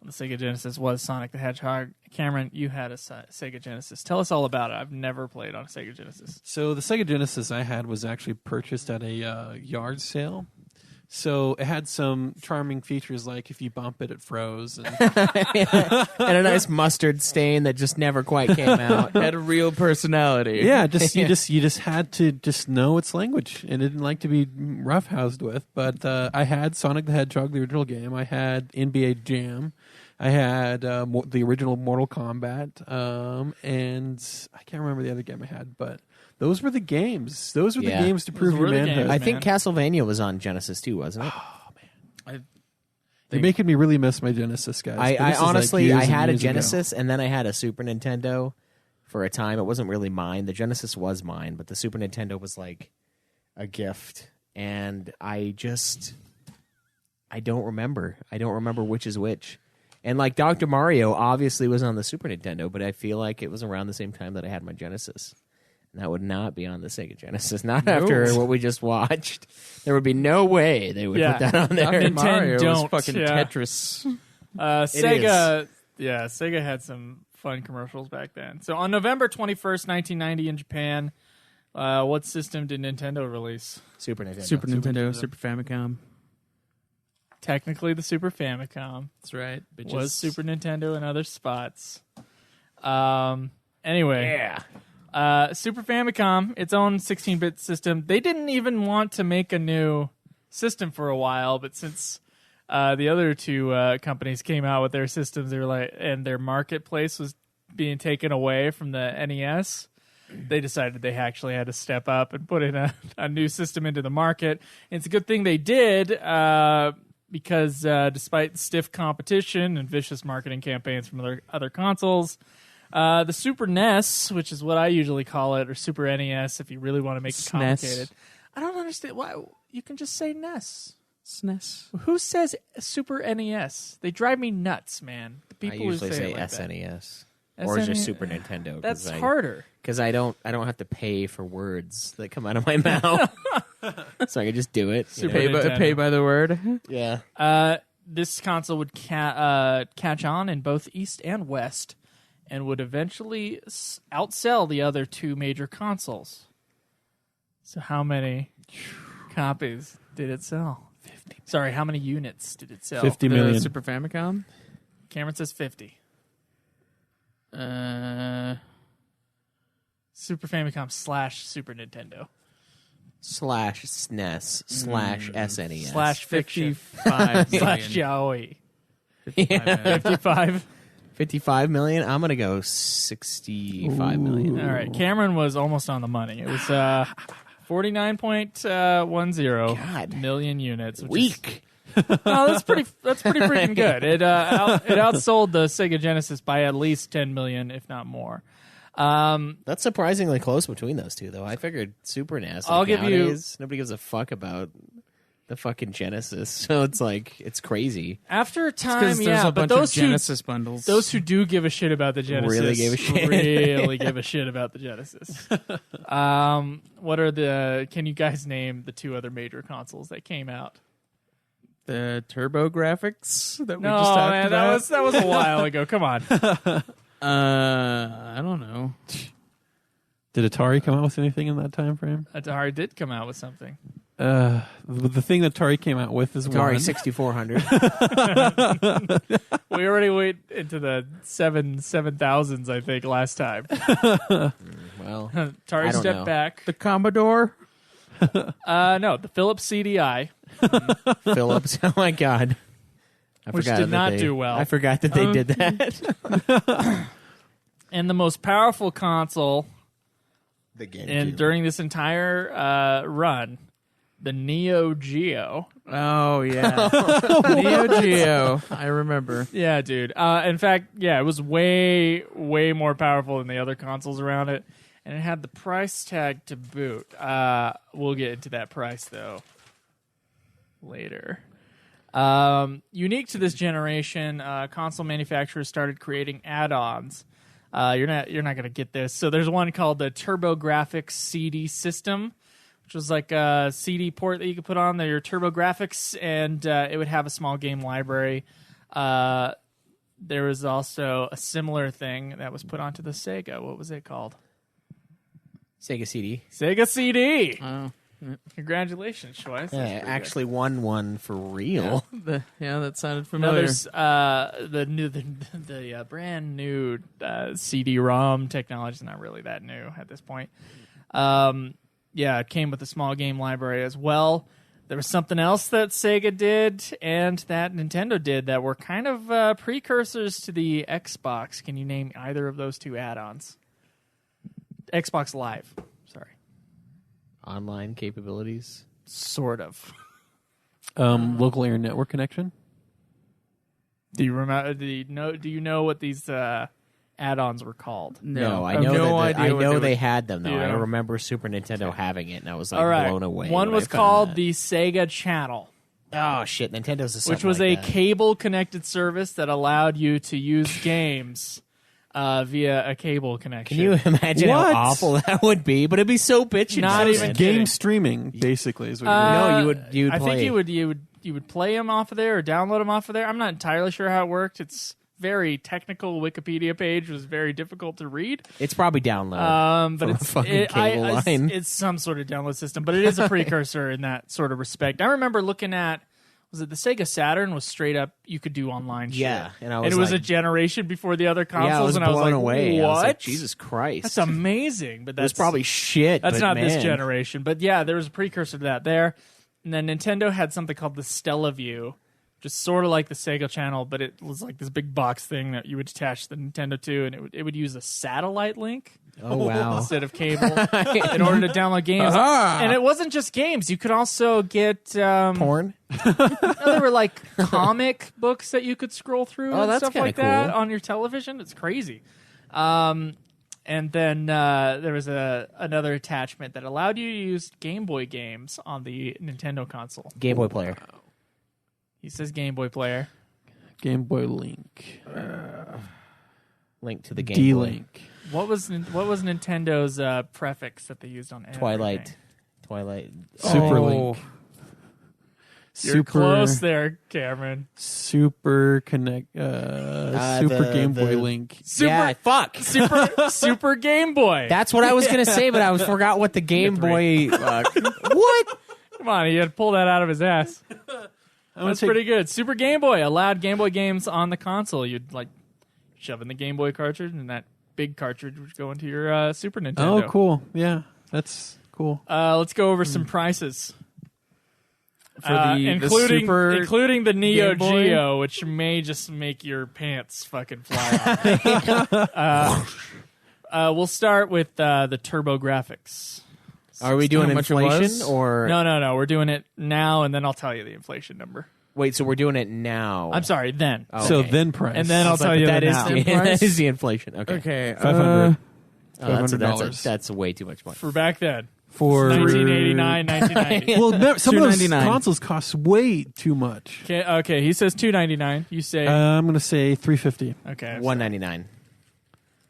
on the Sega Genesis was Sonic the Hedgehog. Cameron, you had a Sega Genesis. Tell us all about it. I've never played on a Sega Genesis. So the Sega Genesis I had was actually purchased at a yard sale. So it had some charming features like if you bump it, it froze. And And a nice mustard stain that just never quite came out. Had a real personality. yeah, you just had to just know its language, and it didn't like to be roughhoused with. But I had Sonic the Hedgehog, the original game. I had NBA Jam. I had the original Mortal Kombat, and I can't remember the other game I had, but those were the games. Those were Yeah. the games to prove were your the manhood. games. I think Man. Castlevania was on Genesis too, wasn't it? You're making me really miss my Genesis, guys. But I this is like honestly, years I and had a years ago. Genesis, and then I had a Super Nintendo for a time. It wasn't really mine. The Genesis was mine, but the Super Nintendo was like a gift. And I just... I don't remember. I don't remember which is which. And like Dr. Mario obviously was on the Super Nintendo, but I feel like it was around the same time that I had my Genesis. And that would not be on the Sega Genesis. Not after what we just watched. There would be no way they would put that on there. Dr. Mario was don't. fucking Yeah. Tetris. Sega had some fun commercials back then. So on November 21st, 1990 in Japan, what system did Nintendo release? Super Nintendo. Super Nintendo, Super Famicom. Technically the Super Famicom. That's right. Was Super Nintendo in other spots. Anyway. Super Famicom, its own 16-bit system. They didn't even want to make a new system for a while, but since the other two companies came out with their systems, they were like, and their marketplace was being taken away from the NES, they decided they actually had to step up and put in a new system into the market. And it's a good thing they did, because despite stiff competition and vicious marketing campaigns from other consoles, the Super NES, which is what I usually call it, or Super NES if you really want to make it complicated. I don't understand why you can just say NES. SNES. Who says Super NES? They drive me nuts, man. The people I usually who say say it like SNES. that. Or just SNES. Super Nintendo. That's harder. Because I don't have to pay for words that come out of my mouth. So I can just do it. Super You know? Nintendo. Pay by the word. Yeah. This console would catch on in both East and West, and would eventually outsell the other two major consoles. So how many copies did it sell? 50. Sorry, how many units did it sell? 50 million. The Super Famicom. Cameron says 50. Super Famicom / Super Nintendo / SNES / SNES / fiction 55 / million. yaoi. 55. 55. 55 million. I'm gonna go 65 million. All right, Cameron was almost on the money. It was 49.10 million units. Which Weak. that's pretty freaking good. It outsold the Sega Genesis by at least 10 million, if not more. That's surprisingly close between those two, though. I figured Super NES. I'll give you- Nobody gives a fuck about the fucking Genesis, so it's like it's crazy. After a time, There's yeah, a but bunch of those Genesis bundles. Those who do give a shit about the Genesis Really gave a shit. really give a shit about the Genesis. What are can you guys name the two other major consoles that came out? the Turbo Graphics that we No, just talked man, about. that was a while ago. Come on. I don't know. Did Atari come out with anything in that time frame? Atari did come out with something. The thing that Atari came out with is Atari one. 6400. We already went into the 7,000s, I think, last time. Well, Atari I don't stepped know. back. The Commodore. No, the Philips CDI, Philips. Oh my god. I Which forgot did that not they- do well. I forgot that they did that. and the most powerful console The game. and during this entire run, the Neo Geo. Oh yeah, Neo Geo. I remember. Yeah, dude. In fact, yeah, it was way, way more powerful than the other consoles around it, and it had the price tag to boot. We'll get into that price though later. Unique to this generation, console manufacturers started creating add-ons. You're not going to get this. So there's one called the TurboGrafx CD system, which was like a CD port that you could put on your TurboGrafx, and it would have a small game library. There was also a similar thing that was put onto the Sega. What was it called? Sega CD. Sega CD. Oh, Congratulations, Schweiss. Yeah, I actually won one for real. that sounded No, familiar. there's the brand new CD-ROM technology is not really that new at this point. Yeah, it came with a small game library as well. There was something else that Sega did and that Nintendo did that were kind of precursors to the Xbox. Can you name either of those two add-ons? Xbox Live. Sorry. Online capabilities. Sort of. Local area network connection. Do you remember? Do you know what these add-ons were called? No, I have know no that. idea I what know they they would- had them though. I Yeah. remember Super Nintendo having it, and I was like All right. blown away. One when was I found called that. the Sega Channel. Oh shit, Nintendo's a which was a cable-connected service that allowed you to use games via a cable connection. Can you imagine What? how awful that would be? But it'd be so bitchy. Not even Game kidding. streaming, basically, is what No, you would I play. think you would play them off of there or download them off of there. I'm not entirely sure how it worked. It's very technical. Wikipedia page was very difficult to read. It's probably download. But From a it's fucking cable line. It's some sort of download system, but it is a precursor in that sort of respect. I remember looking at, was it the Sega Saturn was straight up, you could do online shit. Yeah, and I was it was like- a generation before the other consoles, yeah, I was and blown I was like, away. what? I was like, Jesus Christ. That's amazing. But It that's was probably shit. That's but not this man. generation. But yeah, there was a precursor to that there. And then Nintendo had something called the Stellaview, just sort of like the Sega Channel, but it was like this big box thing that you would attach the Nintendo to, and it would use a satellite link Oh wow. instead of cable in order to download games. And it wasn't just games. You could also get Porn. there were like comic books that you could scroll through Oh, and that's stuff kinda like that cool. on your television. It's crazy. And then there was another attachment that allowed you to use Game Boy games on the Nintendo console. Game Boy player. He says Game Boy player. Game Boy Link. Link to the Game D-Link. What was Nintendo's prefix that they used on Boy. everything? Twilight. Super Oh. Link. You're close there, Cameron. Super Connect. Super the- Game Boy the- Link. Yeah, fuck. Super Game Boy. That's what I was gonna say, but I forgot what the Game Boy. What? Come on, he had to pull that out of his ass. That's pretty good. Super Game Boy allowed Game Boy games on the console. You'd like shove in the Game Boy cartridge, and that big cartridge would go into your Super Nintendo. Oh, cool. Yeah, that's cool. Let's go over some prices. For the including Super including the Neo Game Boy? Geo, which may just make your pants fucking fly off. We'll start with the TurboGrafx. Are we doing how much it inflation was? or No. We're doing it now, and then I'll tell you the inflation number. wait? So we're doing it now. I'm sorry, then. Oh, So okay. then price. And then I'll tell you that the is now. the, price? that is the inflation. Okay, Okay. 500. That's $500. that's way too much money. For back then. For 1989, 1990. Well, some of those $299. consoles cost way too much. Okay, he says $299. You say I'm gonna say $350. okay. $199.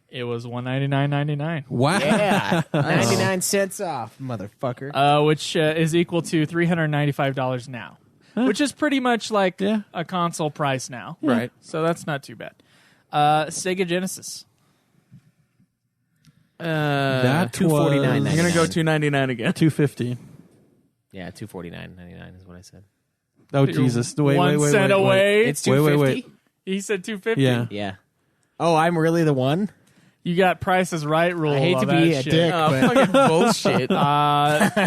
It was $199.99. Wow. Yeah, 99 cents off, motherfucker. Which is equal to $395 now, which is pretty much like Yeah. a console price now. Right. So that's not too bad. Sega Genesis. That $249.99. was I'm gonna go $299 again. $250. Yeah, $249.99 is what I said. Oh Jesus! Wait, 1 wait, cent wait, wait. away. It's Wait, wait, $250. wait. He said $250. Yeah. Yeah. Oh, I'm really the one. You got Price is Right rule. I hate on to be that a shit. dick, Oh, but fucking bullshit.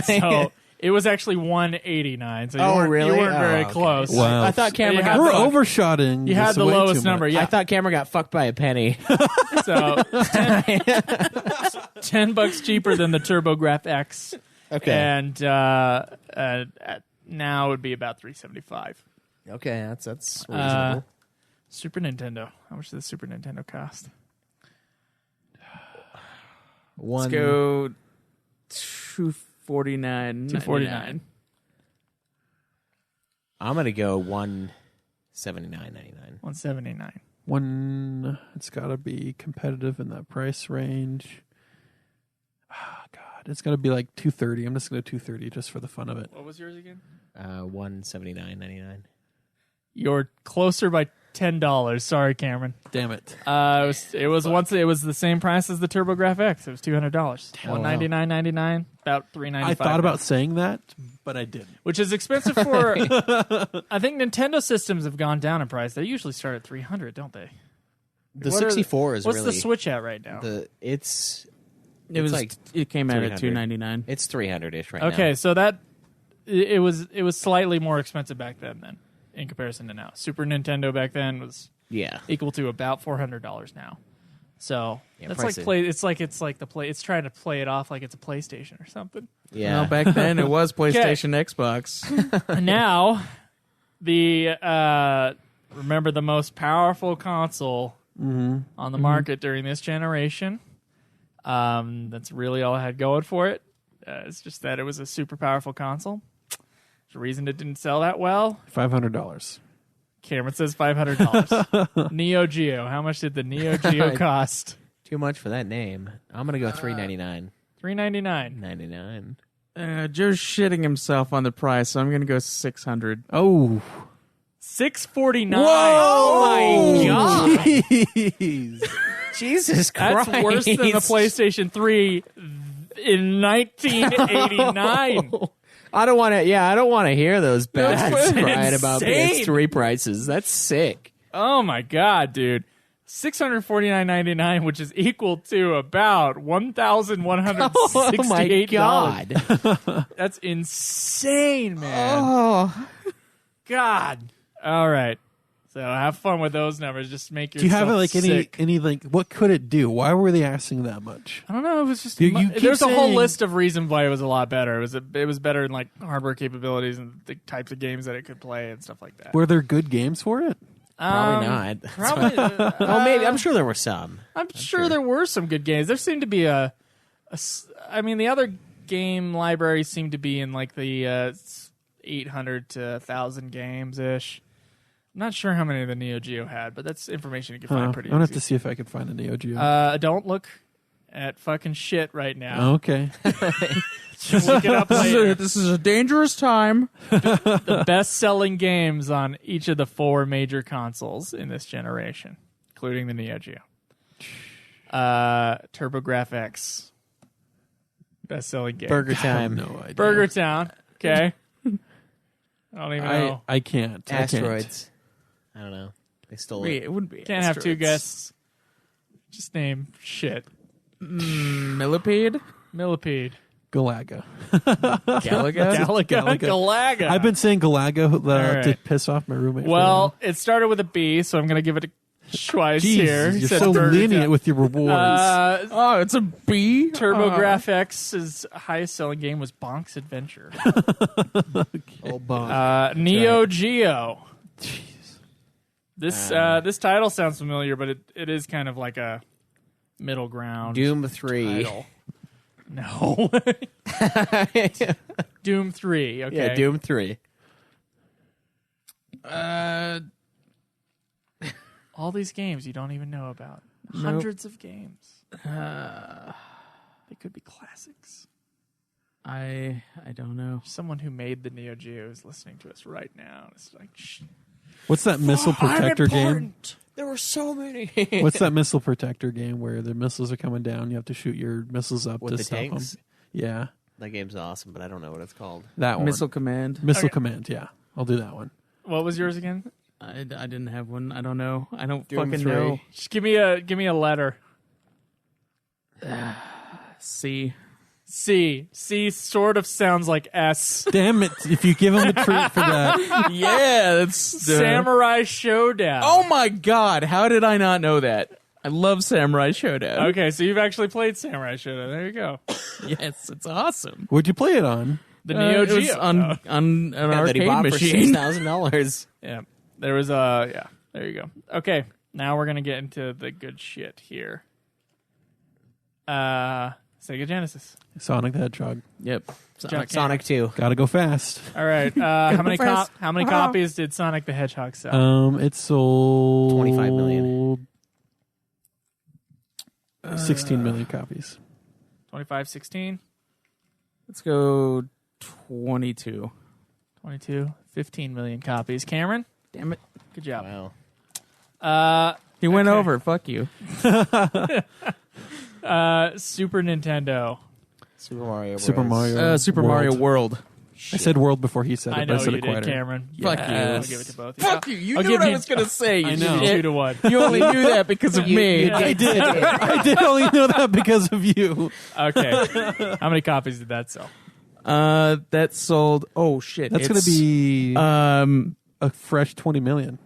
So it was actually $189. So you Oh, weren't, really? You weren't very Oh, okay. close. Wow. I thought Cameron You got had We're the- overshotting. You had this the way too lowest much. number. Yeah. I thought Cameron got fucked by a penny. So $10 cheaper than the TurboGrafx X. Okay. And now it would be about $375. Okay, that's reasonable. Super Nintendo. How much did the Super Nintendo cost? One. Let's go $249. $249. I'm gonna go $179.99. $179. It's got to be competitive in that price range. Ah, God, it's got to be like $230. I'm just gonna go $230 just for the fun of it. What was yours again? $179.99. You're closer by $10. Sorry, Cameron. Damn it! It was the same price as the TurboGrafx. It was $200. $199.99, about $395. I thought about saying that, but I didn't. which is expensive for. I think Nintendo systems have gone down in price. They usually start at $300, don't they? The What are 64 is What's really the Switch at right now? it's It was like it came out at 300. $299. it's 300ish right now. Okay, so that it was slightly more expensive back then in comparison to now. Super Nintendo back then was Yeah. equal to about $400 now. So Yeah, that's price like it. it's like the play. It's trying to play it off like it's a PlayStation or something. Yeah. Well, back then it was PlayStation, Xbox. And now the remember the most powerful console on the market during this generation. That's really all I had going for it. It's just that it was a super powerful console. The reason it didn't sell that well? $500. Cameron says $500. Neo Geo. How much did the Neo Geo cost? Too much for that name. I'm gonna go $3.99. $3.99. 99. Joe's shitting himself on the price, so I'm going to go $600. Oh. $649. Oh my god! Jeez. Jesus Christ! That's worse than the PlayStation 3 in 1989. I don't want to. Yeah, I don't want to hear those bad That's right about insane. PS3 prices. That's sick. Oh my god, dude. $649.99, which is equal to about $1,168. Oh my god! That's insane, man. Oh. God. All right. So have fun with those numbers. Just make yourself Do you have like sick. any like what could it do? Why were they asking that much? I don't know. It was just You keep there's a whole saying- list of reasons why it was a lot better. It was better in like hardware capabilities and the types of games that it could play and stuff like that. Were there good games for it? Probably not. Probably. Oh, maybe. I'm sure there were some. I'm sure there were some good games. There seemed to be I mean, the other game libraries seem to be in like the 800 to 1,000 games ish. I'm not sure how many the Neo Geo had, but that's information you can find pretty I'm gonna easy. have to see if I can find a Neo Geo. Don't look at fucking shit right now. Okay. Look it up later. This is a dangerous time. The best-selling games on each of the 4 major consoles in this generation, including the Neo Geo. TurboGrafx, best-selling game. Burger Time. No idea. Burger Town. Okay. I don't even know. I can't. Asteroids. I don't know. They stole Wait, it. it wouldn't be. Can't have 2 Asteroids. guests. Just name shit. Millipede? Millipede. Galaga. Galaga? Galaga. I've been saying Galaga All right. to piss off my roommate. Well, it started with a B, so I'm going to give it a Schweiss here. Jeez, you're Said so Burger lenient Town. with your rewards. Oh, it's a B? TurboGrafx's highest selling game was Bonk's Adventure. Oh, bonk. Neo Geo. Jeez. This title sounds familiar, but it is kind of like a middle ground. Doom 3. title. No. Doom 3. Okay. Yeah, Doom 3. All these games you don't even know about. Hundreds of games. They could be classics. I don't know. Someone who made the Neo Geo is listening to us right now. It's like, shh. What's that missile protector game? There were so many. What's that missile protector game where the missiles are coming down? You have to shoot your missiles up With to the stop tanks? them. Yeah, That game's awesome, but I don't know what it's called. that one. Missile Command. Missile Okay. Command. Yeah, I'll do that one. What was yours again? I didn't have one. I don't know. I don't Doom fucking 3. know. Just give me a letter. C. C. C sort of sounds like S. Damn it! If you give him a treat for that, Yeah, that's Samurai Showdown. Oh my god, how did I not know that? I love Samurai Showdown. Okay, so you've actually played Samurai Showdown. There you go. Yes, it's awesome. what'd you play it on? The Neo It was Geo. on an That he arcade bought machine. for $6,000. Yeah. There was yeah. There you go. Okay. Now we're gonna get into the good shit here. Sega Genesis. Sonic the Hedgehog. Yep. Sonic 2. Gotta go fast. All right. How many Fast. how many copies did Sonic the Hedgehog sell? It sold 25 million. 16 million copies. 25, 16, Let's go 22. 22, 15 million copies. Cameron, Damn it. good job. Wow. He went Okay. over. Fuck you. Super Nintendo. Super Mario Bros. Super Mario. Super Mario World. I said world before he said it, I but know I said you it did, quieter. Cameron. Fuck you. I'll give it to both. Fuck you. You I'll knew give what I you- was going to say. I know. 2 to 1. You only knew that because of me. you I did. I did only know that because of you. Okay. How many copies did that sell? That sold. Oh shit! That's going to be a a fresh 20 million.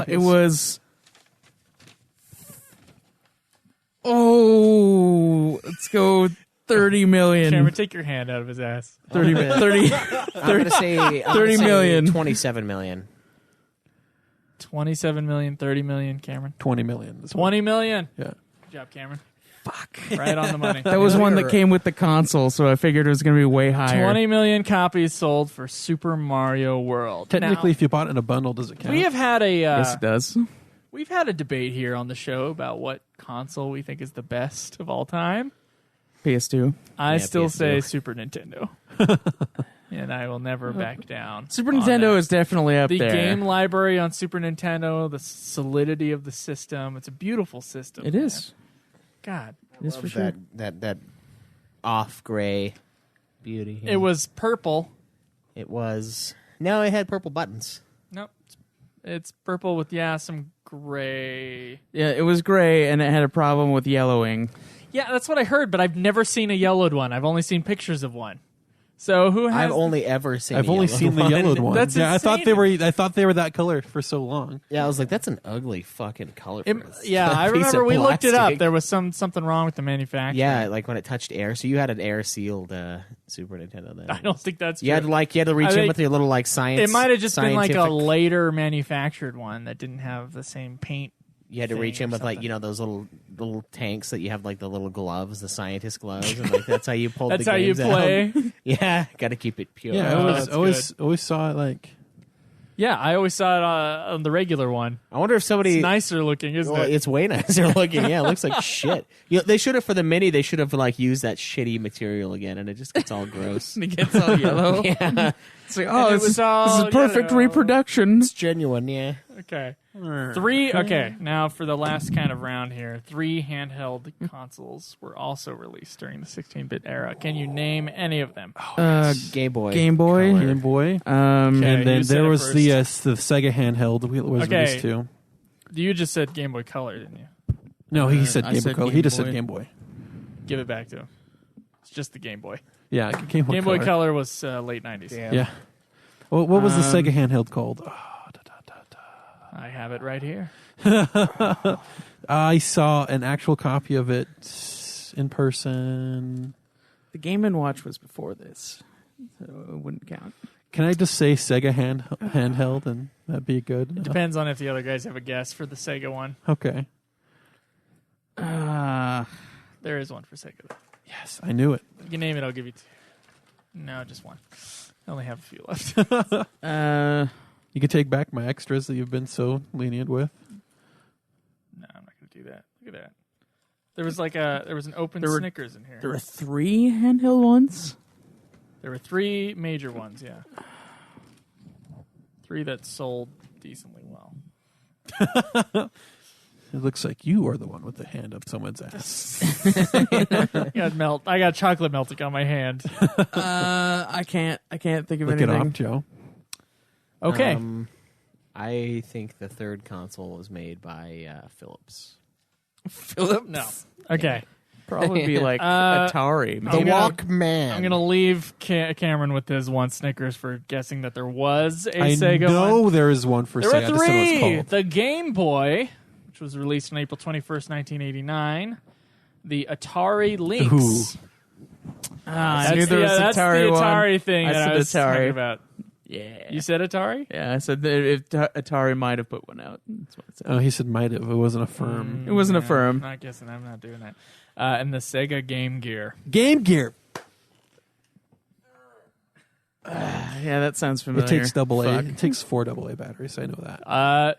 It was. Oh, let's go 30 million. Cameron, take your hand out of his ass. 30, 30, I'm going to say 30 million. 27 million. 27 million, 30 million, Cameron. 20 million. 20 million. Yeah. Good job, Cameron. Fuck. Right on the money. That was one that came with the console, so I figured it was going to be way higher. 20 million copies sold for Super Mario World. Technically, Now, if you bought it in a bundle, does it count? we have had a Yes, it does. we've had a debate here on the show about what console we think is the best of all time. PS2. I still PS2. say Super Nintendo. And I will never back down. Super on Nintendo that. is definitely up The there. game library on Super Nintendo, the solidity of the system. It's a beautiful system. It man. is. God. It is for sure. That off gray beauty. It was purple. It was. No, it had purple buttons. Nope. It's purple with, some gray. Yeah, it was gray, and it had a problem with yellowing. Yeah, that's what I heard, but I've never seen a yellowed one. I've only seen pictures of one. So who has... I've only ever seen. I've only seen the yellowed one. That's I thought insane. I thought they were that color for so long. Yeah, I was like, that's an ugly fucking color. For Yeah, I piece remember of we looked it up. plastic. There was something wrong with the manufacturing. Yeah, like when it touched air. So you had an air sealed Super Nintendo. Then I don't think that's true. you had to reach I in think with your little like science. It might have just been like a scientific- later manufactured one that didn't have the same paint. You had to thing reach or in with like something. those little tanks that you have like the little gloves, the scientist gloves, and like that's how you pulled. That's the how you games out. play. Yeah, got to keep it pure. Yeah, Oh, I that's always saw it like. Yeah, I always saw it on the regular one. I wonder if somebody. It's nicer looking, isn't Well, it? it's way nicer looking. Yeah, it looks like shit. They should have for the mini. They should have like used that shitty material again, and it just gets all gross. It gets all yellow. Yeah, It's like, And it was all, this is perfect reproduction. it's genuine. Yeah. Okay. Okay, now for the last kind of round here. 3 handheld consoles were also released during the 16-bit era. Can you name any of them? Game Boy. Game Boy. Game Boy. Okay, And then you said there it was first. the Sega handheld was Okay. released too. You just said Game Boy Color, didn't you? No, he said I Game Boy said Color. Game He just Boy. said Game Boy. Give it back to him. It's just the Game Boy. Yeah, Game Boy Game Color. Boy Color was late 90s. Yeah. Well, what was the Sega handheld called? I have it right here. I saw an actual copy of it in person. The Game & Watch was before this, so it wouldn't count. Can I just say Sega handheld and that'd be good? Depends on if the other guys have a guess for the Sega one. Okay. There is one for Sega. Yes, I knew it. You can name it, I'll give you 2. No, just one. I only have a few left. You can take back my extras that you've been so lenient with. No, I'm not going to do that. Look at that. There was an open There were- Snickers in here. There were 3 handheld ones? There were 3 major ones, yeah. 3 that sold decently well. It looks like you are the one with the hand up someone's ass. I got chocolate melting on my hand. I can't think of Look it anything. off, Joe. Okay. I think the third console was made by Philips. Philip? No. Okay. Probably be like Atari. The Walkman. I'm going to leave Cameron with his one Snickers for guessing that there was a I Sega know one. there is one for There Sega. were I just don't know what it's 3. called. The Game Boy, which was released on April 21st, 1989. The Atari Lynx. Ooh. I knew there was that's Atari the one. Atari thing I that I said was Atari. talking about. Yeah. You said Atari? Yeah, I said that if Atari might have put one out. That's what it said. Oh, he said might have. It wasn't a firm. It wasn't a I'm firm. not guessing. I'm not doing that. And the Sega Game Gear. Game Gear. Yeah, that sounds familiar. It takes double A. Fuck. It takes 4 AA batteries. I know that.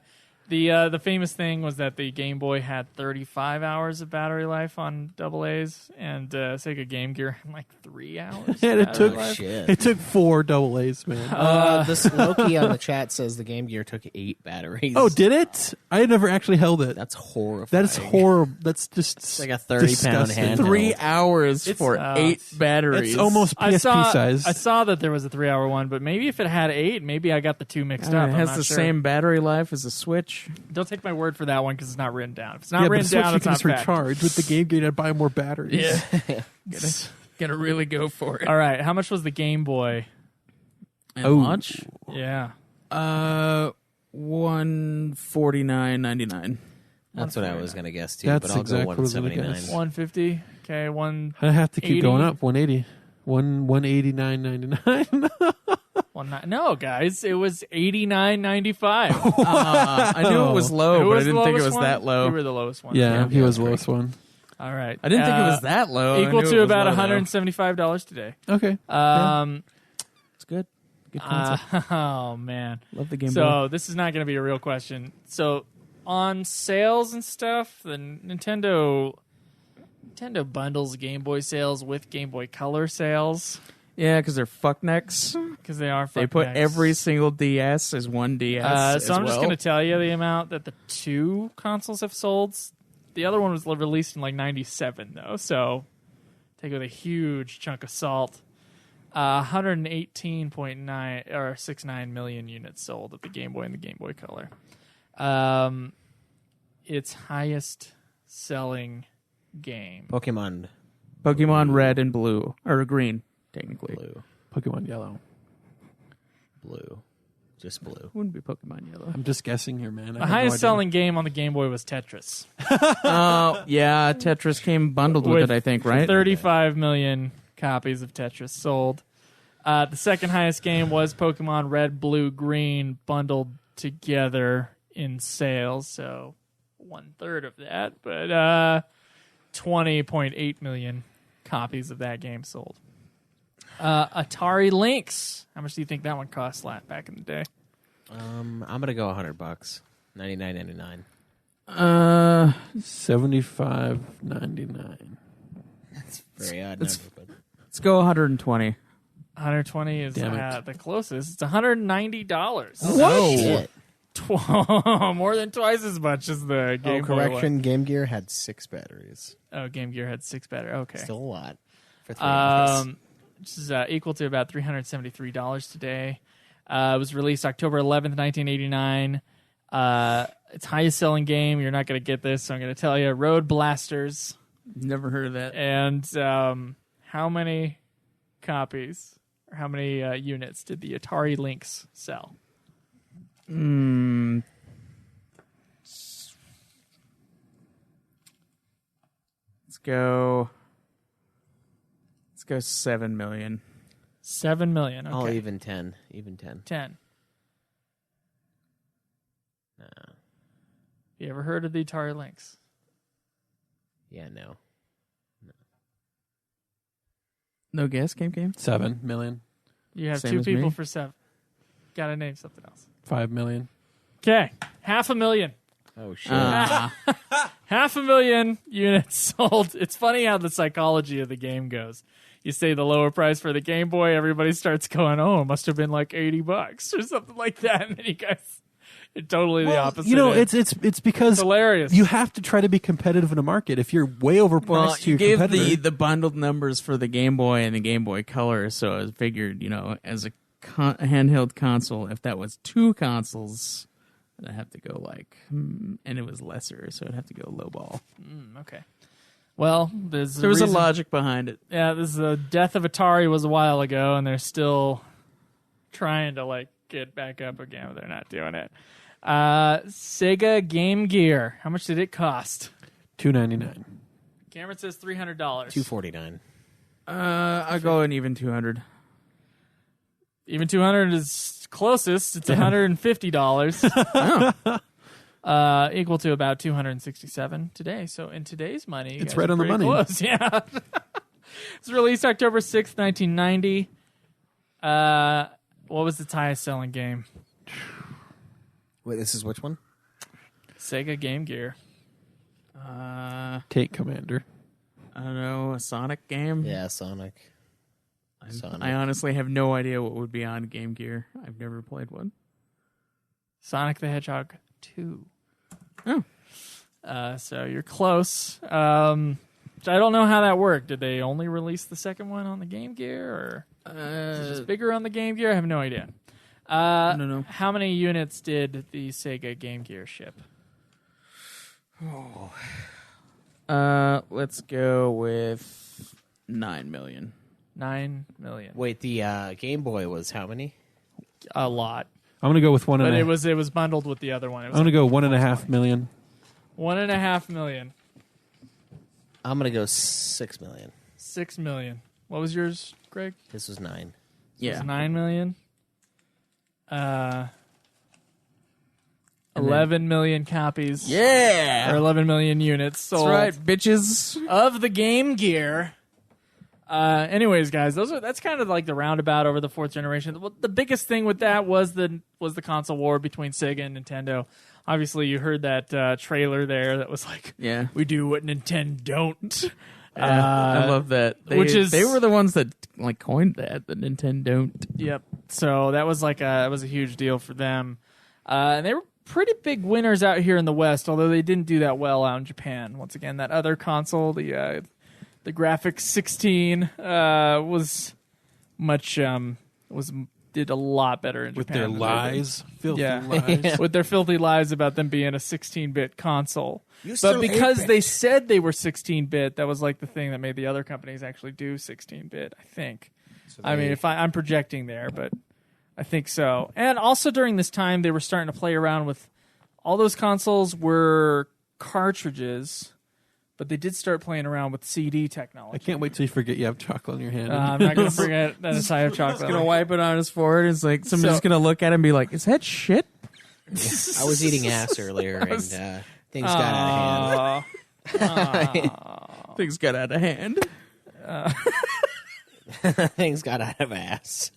The famous thing was that the Game Boy had 35 hours of battery life on AA's, and Sega Game Gear had like 3 hours. And it battery took life. Shit. it took 4 AA's, man. This Loki on the chat says the Game Gear took 8 batteries. Oh, did it? I never actually held it. That's horrifying. That is horrible. That's just It's like a 30-pound disgusting. handheld. 3 hours for uh, 8 batteries. It's almost PSP size. I saw that there was a 3-hour one, but maybe if it had 8, maybe I got the 2 mixed up. It I'm has not the sure. same battery life as a Switch. Don't take my word for that one because it's not written down. If it's not yeah, but written Switch down, you it's can not just fact. recharge. With the Game Gear, I'd buy more batteries. Gotta really go for it. All right, how much was the Game Boy? And Oh. launch? Yeah. $149.99. That's what I was going to guess, too. That's but I'll exactly go what I was gonna 179. guess. 150. Okay, one. I have to keep 80? going up. 180. 189.99. No, guys, it was $89.95. I knew it was low, Who but I was the didn't think it lowest was one? that low. You were the lowest one. Yeah, he was the great. lowest one. All right. I didn't think it was that low. I Equal knew to it was about low, though. $175 today. Okay. It's good. Good concept. Oh, man. Love the Game Boy. So this is not going to be a real question. So on sales and stuff, the Nintendo bundles Game Boy sales with Game Boy Color sales Yeah, because they're fucknecks. because they are. They put fucknecks. every single DS as one DS. So I'm just going to tell you the amount that the two consoles have sold. The other one was released in like '97 though, so take it with a huge chunk of salt. 118.9 or 69 million units sold of the Game Boy and the Game Boy Color. Its highest selling game. Pokemon Red and Blue. Or Green, technically. Blue. Pokemon Yellow. Blue. Just blue. Wouldn't be Pokemon Yellow. I'm just guessing here, man. The highest selling game on the Game Boy was Tetris. Yeah, Tetris came bundled with it, I think, right? 35 million copies of Tetris sold. The second highest game was Pokemon Red, Blue, Green bundled together in sales, so 1/3 of that, but 20.8 million copies of that game sold. Atari Lynx. How much do you think that one cost back in the day? I'm gonna go $100. $99.99. $75.99. Very odd number, but Let's go 120. 120 is Damn it. the closest. It's $190. what? Shit. More than twice as much as the Game Boy correction. Game Gear had 6 batteries. one. Oh, Game Gear had 6 batteries. Okay. Still a lot for $3. Which is equal to about $373 today. It was released October 11th, 1989. Its highest selling game, you're not going to get this, so I'm going to tell you, Road Blasters. Never heard of that. And how many copies or how many units did the Atari Lynx sell? Let's go 7 million. 7 million. Okay. I'll even 10. Even 10. 10. Nah. You ever heard of the Atari Lynx? Yeah, no. No guess, game? 7 million. You have Same two as people me. for 7. Got to name something else. 5 million. Okay. 500,000. Oh, shit. 500,000 units sold. It's funny how the psychology of the game goes. You say the lower price for the Game Boy, everybody starts going, oh, it must have been like $80 or something like that. And then you guys, totally the opposite. You know, end. it's because It's hilarious. you have to try to be competitive in a market. If you're way overpriced Well, to you your gave competitor, the bundled numbers for the Game Boy and the Game Boy Color, so I figured, as a handheld console, if that was 2 consoles, I'd have to go and it was lesser, so I'd have to go lowball. Okay. Well, there was a logic behind it. Yeah, this is the death of Atari was a while ago, and they're still trying to get back up again, but they're not doing it. Sega Game Gear. How much did it cost? $299. Cameron says $300. $249. I'll go an even 200. Even 200 is closest. It's $150. Equal to about 267 today. So in today's money, you It's guys right are on the pretty money. Close. Yeah. It's released October 6th, 1990. What was its highest selling game? Wait, this is which one? Sega Game Gear. Take Commander. I don't know, a Sonic game? Yeah, Sonic. I honestly have no idea what would be on Game Gear. I've never played one. Sonic the Hedgehog 2. Oh. So you're close. I don't know how that worked. Did they only release the second one on the Game Gear, or is it just bigger on the Game Gear? I have no idea. I don't know. How many units did the Sega Game Gear ship? Let's go with 9 million. 9 million. Wait, the Game Boy was how many? A lot. I'm gonna go with one But and a. it was bundled with the other one. It I'm was gonna go 1.5 million. 1.5 million. I'm gonna go 6 million. 6 million. What was yours, Greg? This was 9. It was 9 million. 11 million copies. Yeah. Or 11 million units sold. That's right, bitches. Of the Game Gear. Anyways, guys, that's kind of like the roundabout over the fourth generation. The biggest thing with that was the console war between Sega and Nintendo. Obviously, you heard that trailer there that was like, Yeah. we do what Nintendo don't. I love that. They were the ones that like coined that, the Nintendo don't. Yep. So that was a huge deal for them. And they were pretty big winners out here in the West, although they didn't do that well out in Japan. Once again, that other console, the Graphics 16, was much did a lot better in With Japan. their than lies, filthy Yeah. lies. With their filthy lies about them being a 16-bit console. Used But to because 8-bit. they said they were 16-bit, that was like the thing that made the other companies actually do 16-bit, I think. I mean, if I'm projecting there, but I think so. And also during this time, they were starting to play around with all those consoles were cartridges, but they did start playing around with CD I technology. can't wait till you forget you have chocolate in your hand. I'm not going to forget that it's high of chocolate. He's gonna wipe it on his forehead. It's like somebody's So- gonna look at him and be like, "Is that shit?" I was eating ass earlier, and things got out of hand. Things got out of hand. Things got out of ass.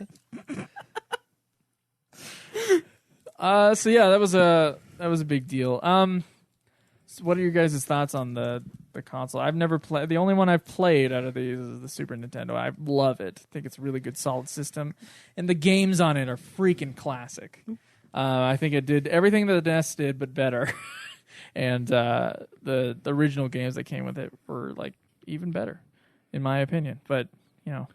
So yeah, that was a big deal. So what are your guys' thoughts on the console? I've never played. The only one I've played out of these is the Super Nintendo. I love it. I think it's a really good, solid system, and the games on it are freaking classic. I think it did everything that the NES did, but better. And the original games that came with it were like even better, in my opinion. But you know.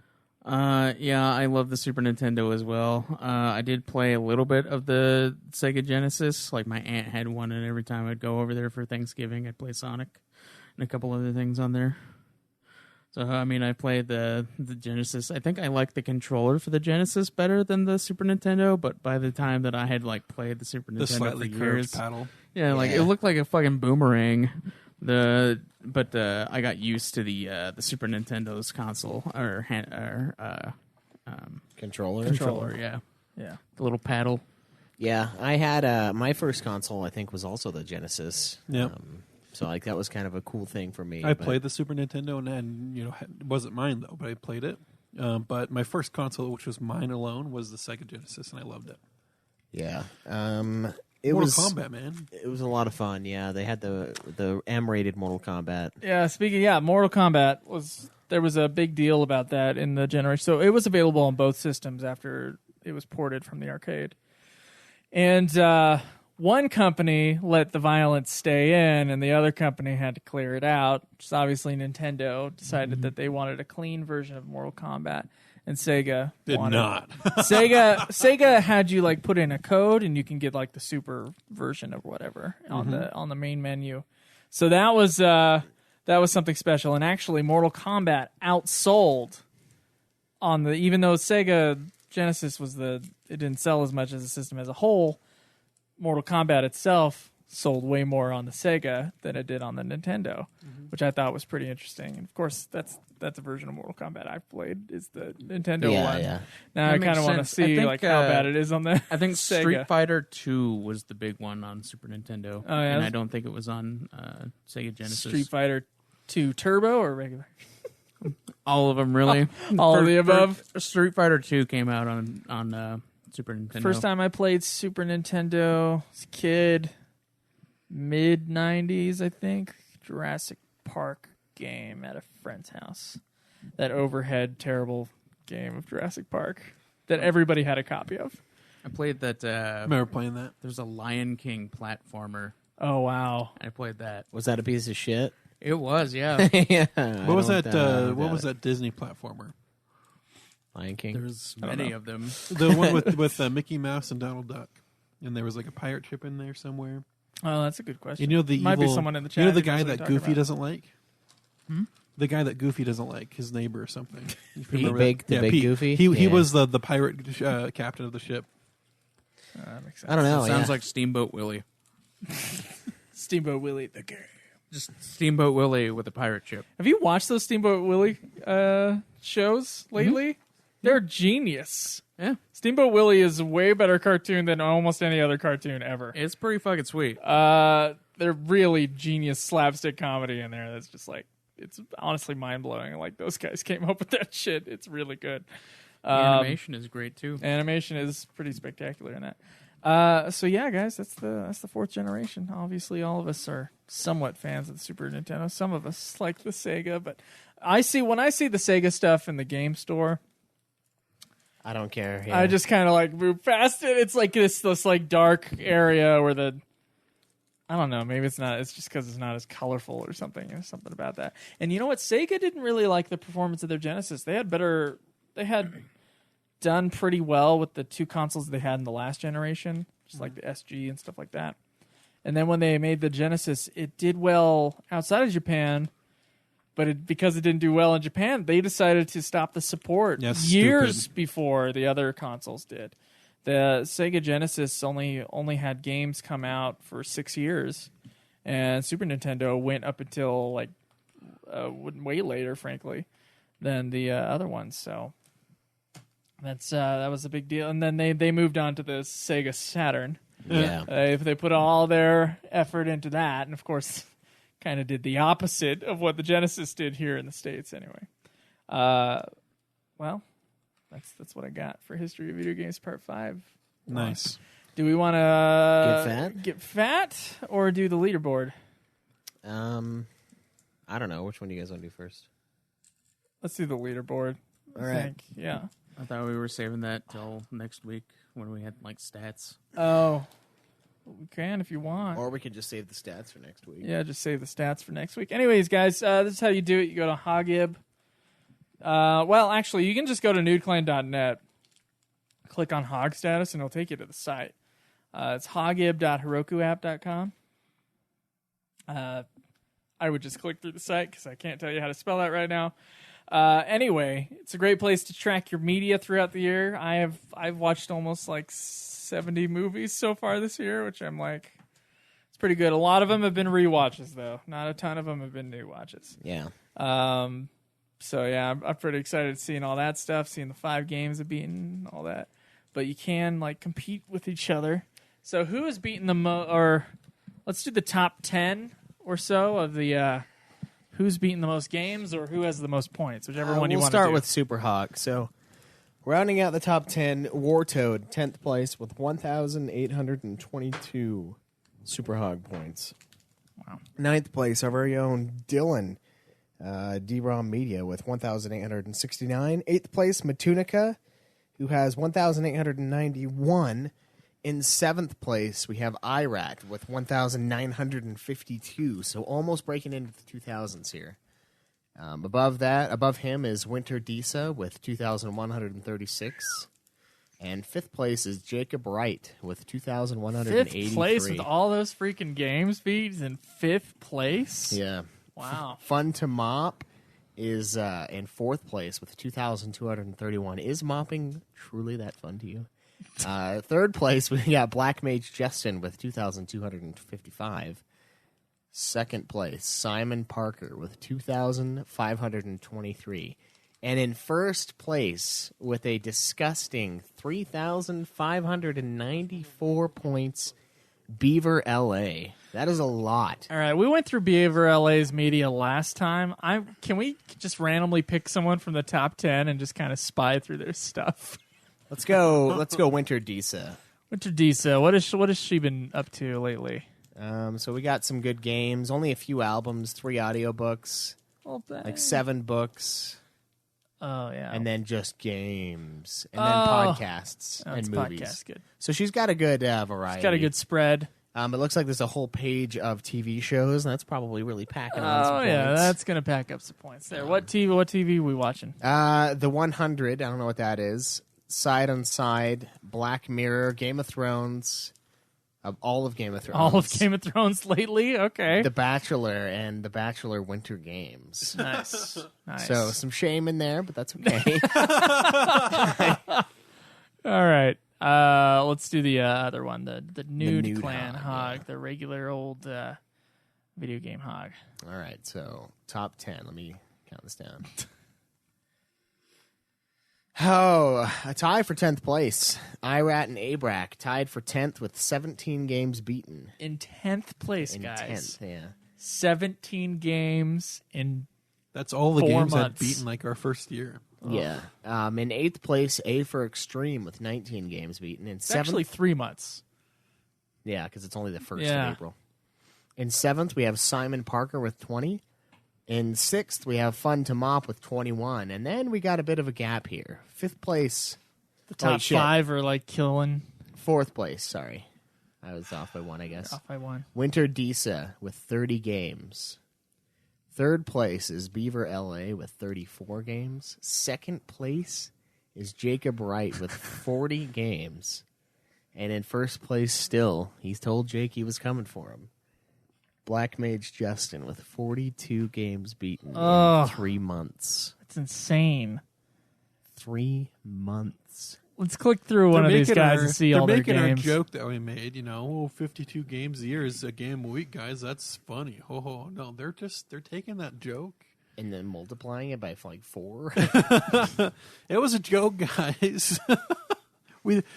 Yeah, I love the Super Nintendo as well. I did play a little bit of the Sega Genesis. Like, my aunt had one, and every time I'd go over there for Thanksgiving, I'd play Sonic and a couple other things on there. So, I mean, I played the Genesis. I think I like the controller for the Genesis better than the Super Nintendo, but by the time that I had, like, played the Super the Nintendo slightly for curved years... paddle. Yeah, like, it looked like a fucking boomerang. But I got used to the Super Nintendo's console Controller. yeah, Yeah. the little paddle. Yeah, I had my first console. I think was also the Genesis. Yep. So like that was kind of a cool thing for me. I but- played the Super Nintendo, and it wasn't mine though, but I played it. But my first console, which was mine alone, was the Sega Genesis, and I loved it. Yeah. Mortal Kombat, man. It was a lot of fun. Yeah, they had the M-rated Mortal Kombat. Yeah, Mortal Kombat there was a big deal about that in the generation. So it was available on both systems after it was ported from the arcade. And one company let the violence stay in, and the other company had to clear it out. Which is obviously Nintendo decided that they wanted a clean version of Mortal Kombat, and Sega Did wanted not. Sega had you like put in a code, and you can get like the super version of whatever on the main menu. So that was something special. And actually, Mortal Kombat outsold even though Sega Genesis it didn't sell as much as the system as a whole. Mortal Kombat itself sold way more on the Sega than it did on the Nintendo, which I thought was pretty interesting. And of course, that's a version of Mortal Kombat I've played is the Nintendo one. Yeah. Now That I kind makes of want to sense. I see think, like how bad it is on the I think Sega. Street Fighter 2 was the big one on Super Nintendo. Oh, yeah? And I don't think it was on Sega Genesis. Street Fighter 2 Turbo or regular. All of them, really. All of the above. Street Fighter 2 came out on Super Nintendo. First time I played Super Nintendo as a kid, mid 90s, I think. Jurassic Park game at a friend's house. That overhead terrible game of Jurassic Park that everybody had a copy of. I played that. I remember playing that. There's a Lion King platformer. Oh wow! I played that. Was that a piece of shit? It was, yeah. Yeah. What was that? What was that Disney platformer? Lion King. There's many of them. The one with Mickey Mouse and Donald Duck, and there was like a pirate ship in there somewhere. Oh, that's a good question. You know the Might evil, be someone in the chat. You know the who guy knows what that you're talking Goofy about. doesn't like. The guy that Goofy doesn't like, his neighbor or something. You remember Big- that? the big Pete. Goofy? He Yeah. was the pirate captain of the ship. That makes sense. I don't know. Sounds yeah. like Steamboat Willie. Steamboat Willie the game. Just Steamboat Willie with a pirate ship. Have you watched those Steamboat Willie shows lately? They're genius. Yeah. Steamboat Willie is a way better cartoon than almost any other cartoon ever. It's pretty fucking sweet. They're really genius slapstick comedy in there. That's just like, it's honestly mind blowing. Like those guys came up with that shit. It's really good. The animation is great too. Animation is pretty spectacular in that. So yeah, guys, that's the fourth generation. Obviously, all of us are somewhat fans of the Super Nintendo. Some of us like the Sega, but when I see the Sega stuff in the game store, I don't care. Yeah. I just kind of like move past it. It's like this like dark area where I don't know. Maybe it's not. It's just because it's not as colorful or something. There's something about that. And you know what? Sega didn't really like the performance of their Genesis. They had done pretty well with the two consoles they had in the last generation, just like the SG and stuff like that. And then when they made the Genesis, it did well outside of Japan, but because it didn't do well in Japan, they decided to stop the support years before the other consoles did. The Sega Genesis only had games come out for 6 years, and Super Nintendo went up until like way later, frankly, than the other ones. So that was a big deal. And then they moved on to the Sega Saturn. Yeah. They put all their effort into that, and of course, kind of did the opposite of what the Genesis did here in the States. Anyway, well. That's what I got for History of Video Games Part 5. Nice. Do we want to get fat or do the leaderboard? I don't know. Which one do you guys want to do first? Let's do the leaderboard. All right. Yeah. I thought we were saving that till next week when we had like stats. Oh, we can if you want. Or we could just save the stats for next week. Yeah, just save the stats for next week. Anyways, guys, this is how you do it. You go to Hogib. Well, actually, you can just go to nudeclan.net, click on Hog status, and it'll take you to the site. It's hogib.herokuapp.com. I would just click through the site because I can't tell you how to spell that right now. Anyway, it's a great place to track your media throughout the year. I've watched almost like 70 movies so far this year, which I'm like, it's pretty good. A lot of them have been rewatches, though. Not a ton of them have been new watches. Yeah. So yeah, I'm pretty excited seeing all that stuff, seeing the 5 games of beaten, all that. But you can like compete with each other. So who has beaten the or let's do the top 10 or so of the who's beaten the most games or who has the most points, whichever one you want to do. We'll start with Super Hawk. So rounding out the top 10, Wartoad, 10th place with 1,822 Super Hog points. Wow. 9th place, our very own Dylan. D-ROM Media with 1,869. 8th place, Matunica, who has 1,891. In 7th place, we have Irat with 1,952, so almost breaking into the 2000s here. Above him is Winter Disa with 2,136. And 5th place is Jacob Wright with 2,183. 5th place with all those freaking games feeds in 5th place? Yeah. Wow. Fun to Mop is in 4th place with 2,231. Is mopping truly that fun to you? 3rd place, we got Black Mage Justin with 2,255. 2nd place, Simon Parker with 2,523. And in 1st place, with a disgusting 3,594 points, Beaver LA. That is a lot. All right, we went through Beaver LA's media last time. Can we just randomly pick someone from the top 10 and just kind of spy through their stuff? Let's go Winter Disa. Winter Disa, what has she been up to lately? So we got some good games, only a few albums, 3 audiobooks, like 7 books. Oh, yeah. And then just games. And then podcasts and movies. Podcasts, good. So she's got a good variety. She's got a good spread. It looks like there's a whole page of TV shows, and that's probably really packing on some points. Yeah, that's going to pack up some points there. What TV we watching? The 100, I don't know what that is. Side on Side, Black Mirror, Game of Thrones, all of Game of Thrones. All of Game of Thrones lately? Okay. The Bachelor and The Bachelor Winter Games. Nice. So some shame in there, but that's okay. All right. Let's do the other one, the nude clan hog, the regular old video game hog. All right, so top 10. Let me count this down. Oh, a tie for 10th place. IRAT and ABRAC tied for 10th with 17 games beaten. In 10th place, In guys. 10th, yeah. 17 games in That's all the 4 games months. that beaten like our first year. Yeah. In 8th place, A for Extreme with 19 games beaten. In It's 7th, actually 3 months. yeah, because it's only the 1st Yeah. of April. In 7th, we have Simon Parker with 20. In 6th, we have Fun to Mop with 21. And then we got a bit of a gap here. 5th place, The top shit. 5 are like killing 4th place, sorry. I was off by 1, I guess. off by 1. Winter Disa with 30 games. 3rd place is Beaver LA with 34 games. 2nd place is Jacob Wright with 40 games. And in 1st place still, he's told Jake he was coming for him. Black Mage Justin with 42 games beaten in 3 months. That's insane. 3 months. Let's click through one of these guys and see all their They're making games. our joke that we made, 52 games a year is a game a week, guys. That's funny. Ho ho. No, they're taking that joke. And then multiplying it by like 4. It was a joke, guys.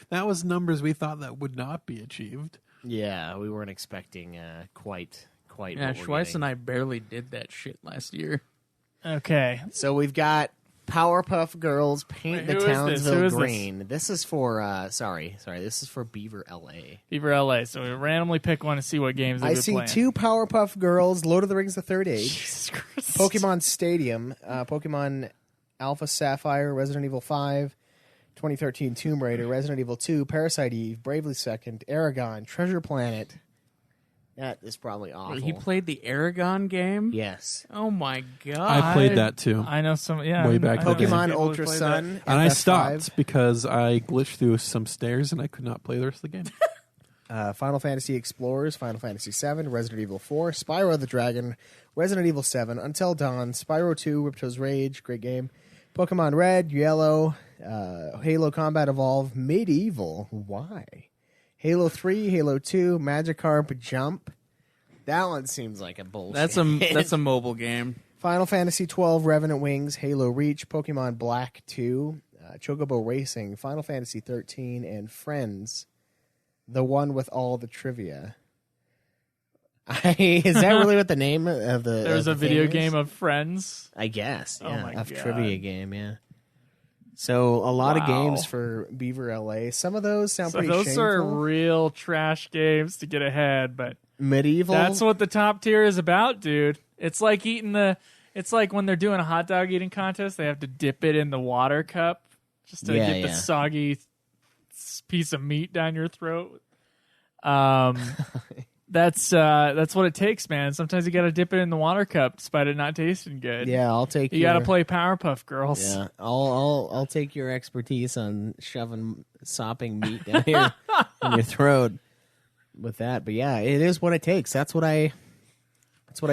That was numbers we thought that would not be achieved. Yeah, we weren't expecting quite Yeah, what we're Schweiss getting. and I barely did that shit last year. Okay. So we've got Powerpuff Girls Paint Wait, the who is this? Who Townsville is this? Green. This is for sorry, this is for Beaver LA. Beaver LA. So we randomly pick one to see what games they've I been see playing. 2 Powerpuff Girls, Lord of the Rings: The Third Age, Jesus Christ. Pokemon Stadium, Pokemon Alpha Sapphire, Resident Evil 5, 2013 Tomb Raider, Resident Evil 2, Parasite Eve, Bravely Second, Aragon, Treasure Planet. That is probably awful. He played the Aragon game? Yes. Oh my god. I played that too. I know some. Yeah, Way I back know in the day. some Pokemon people who Ultra played Sun, that. And I FF5. stopped because I glitched through some stairs and I could not play the rest of the game. Final Fantasy Explorers, Final Fantasy VII, Resident Evil 4, Spyro the Dragon, Resident Evil 7, Until Dawn, Spyro 2, Ripto's Rage, great game, Pokemon Red, Yellow, Halo Combat Evolve, Medieval, why? Halo 3, Halo 2, Magikarp Jump. That one seems like a bullshit. That's a mobile game. Final Fantasy 12, Revenant Wings, Halo Reach, Pokemon Black 2, Chocobo Racing, Final Fantasy 13, and Friends, the one with all the trivia. Is that really what the name of the? There's of a the video thing game is? of Friends. I guess. Oh Yeah, my of God. trivia game. Yeah. So a lot of Wow. games for Beaver LA. Some of those sound So pretty those shameful. are real trash games to get ahead, but Medieval. that's what the top tier is about, dude. It's like eating it's like when they're doing a hot dog eating contest, they have to dip it in the water cup just to Yeah, get the yeah. soggy piece of meat down your throat. That's what it takes, man. Sometimes you got to dip it in the water cup despite it not tasting good. Yeah, I'll take. You got to play Powerpuff Girls. Yeah, I'll take your expertise on sopping meat down here in your throat with that. But yeah, it is what it takes. That's what I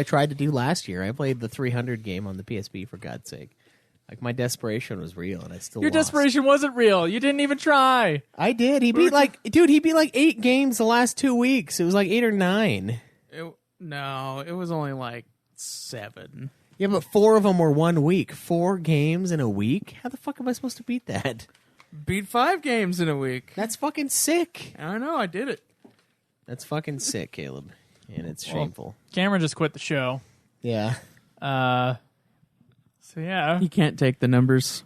tried to do last year. I played the 300 game on the PSP, for God's sake. Like, my desperation was real, and I still Your lost. desperation wasn't real. You didn't even try. I did. He beat like 8 games the last 2 weeks. It was like 8 or 9. No, it was only like 7. Yeah, but 4 of them were 1 week. 4 games in a week? How the fuck am I supposed to beat that? Beat 5 games in a week. That's fucking sick. I know, I did it. That's fucking sick, Caleb. And it's shameful. Cameron just quit the show. Yeah. So yeah, He can't take the numbers.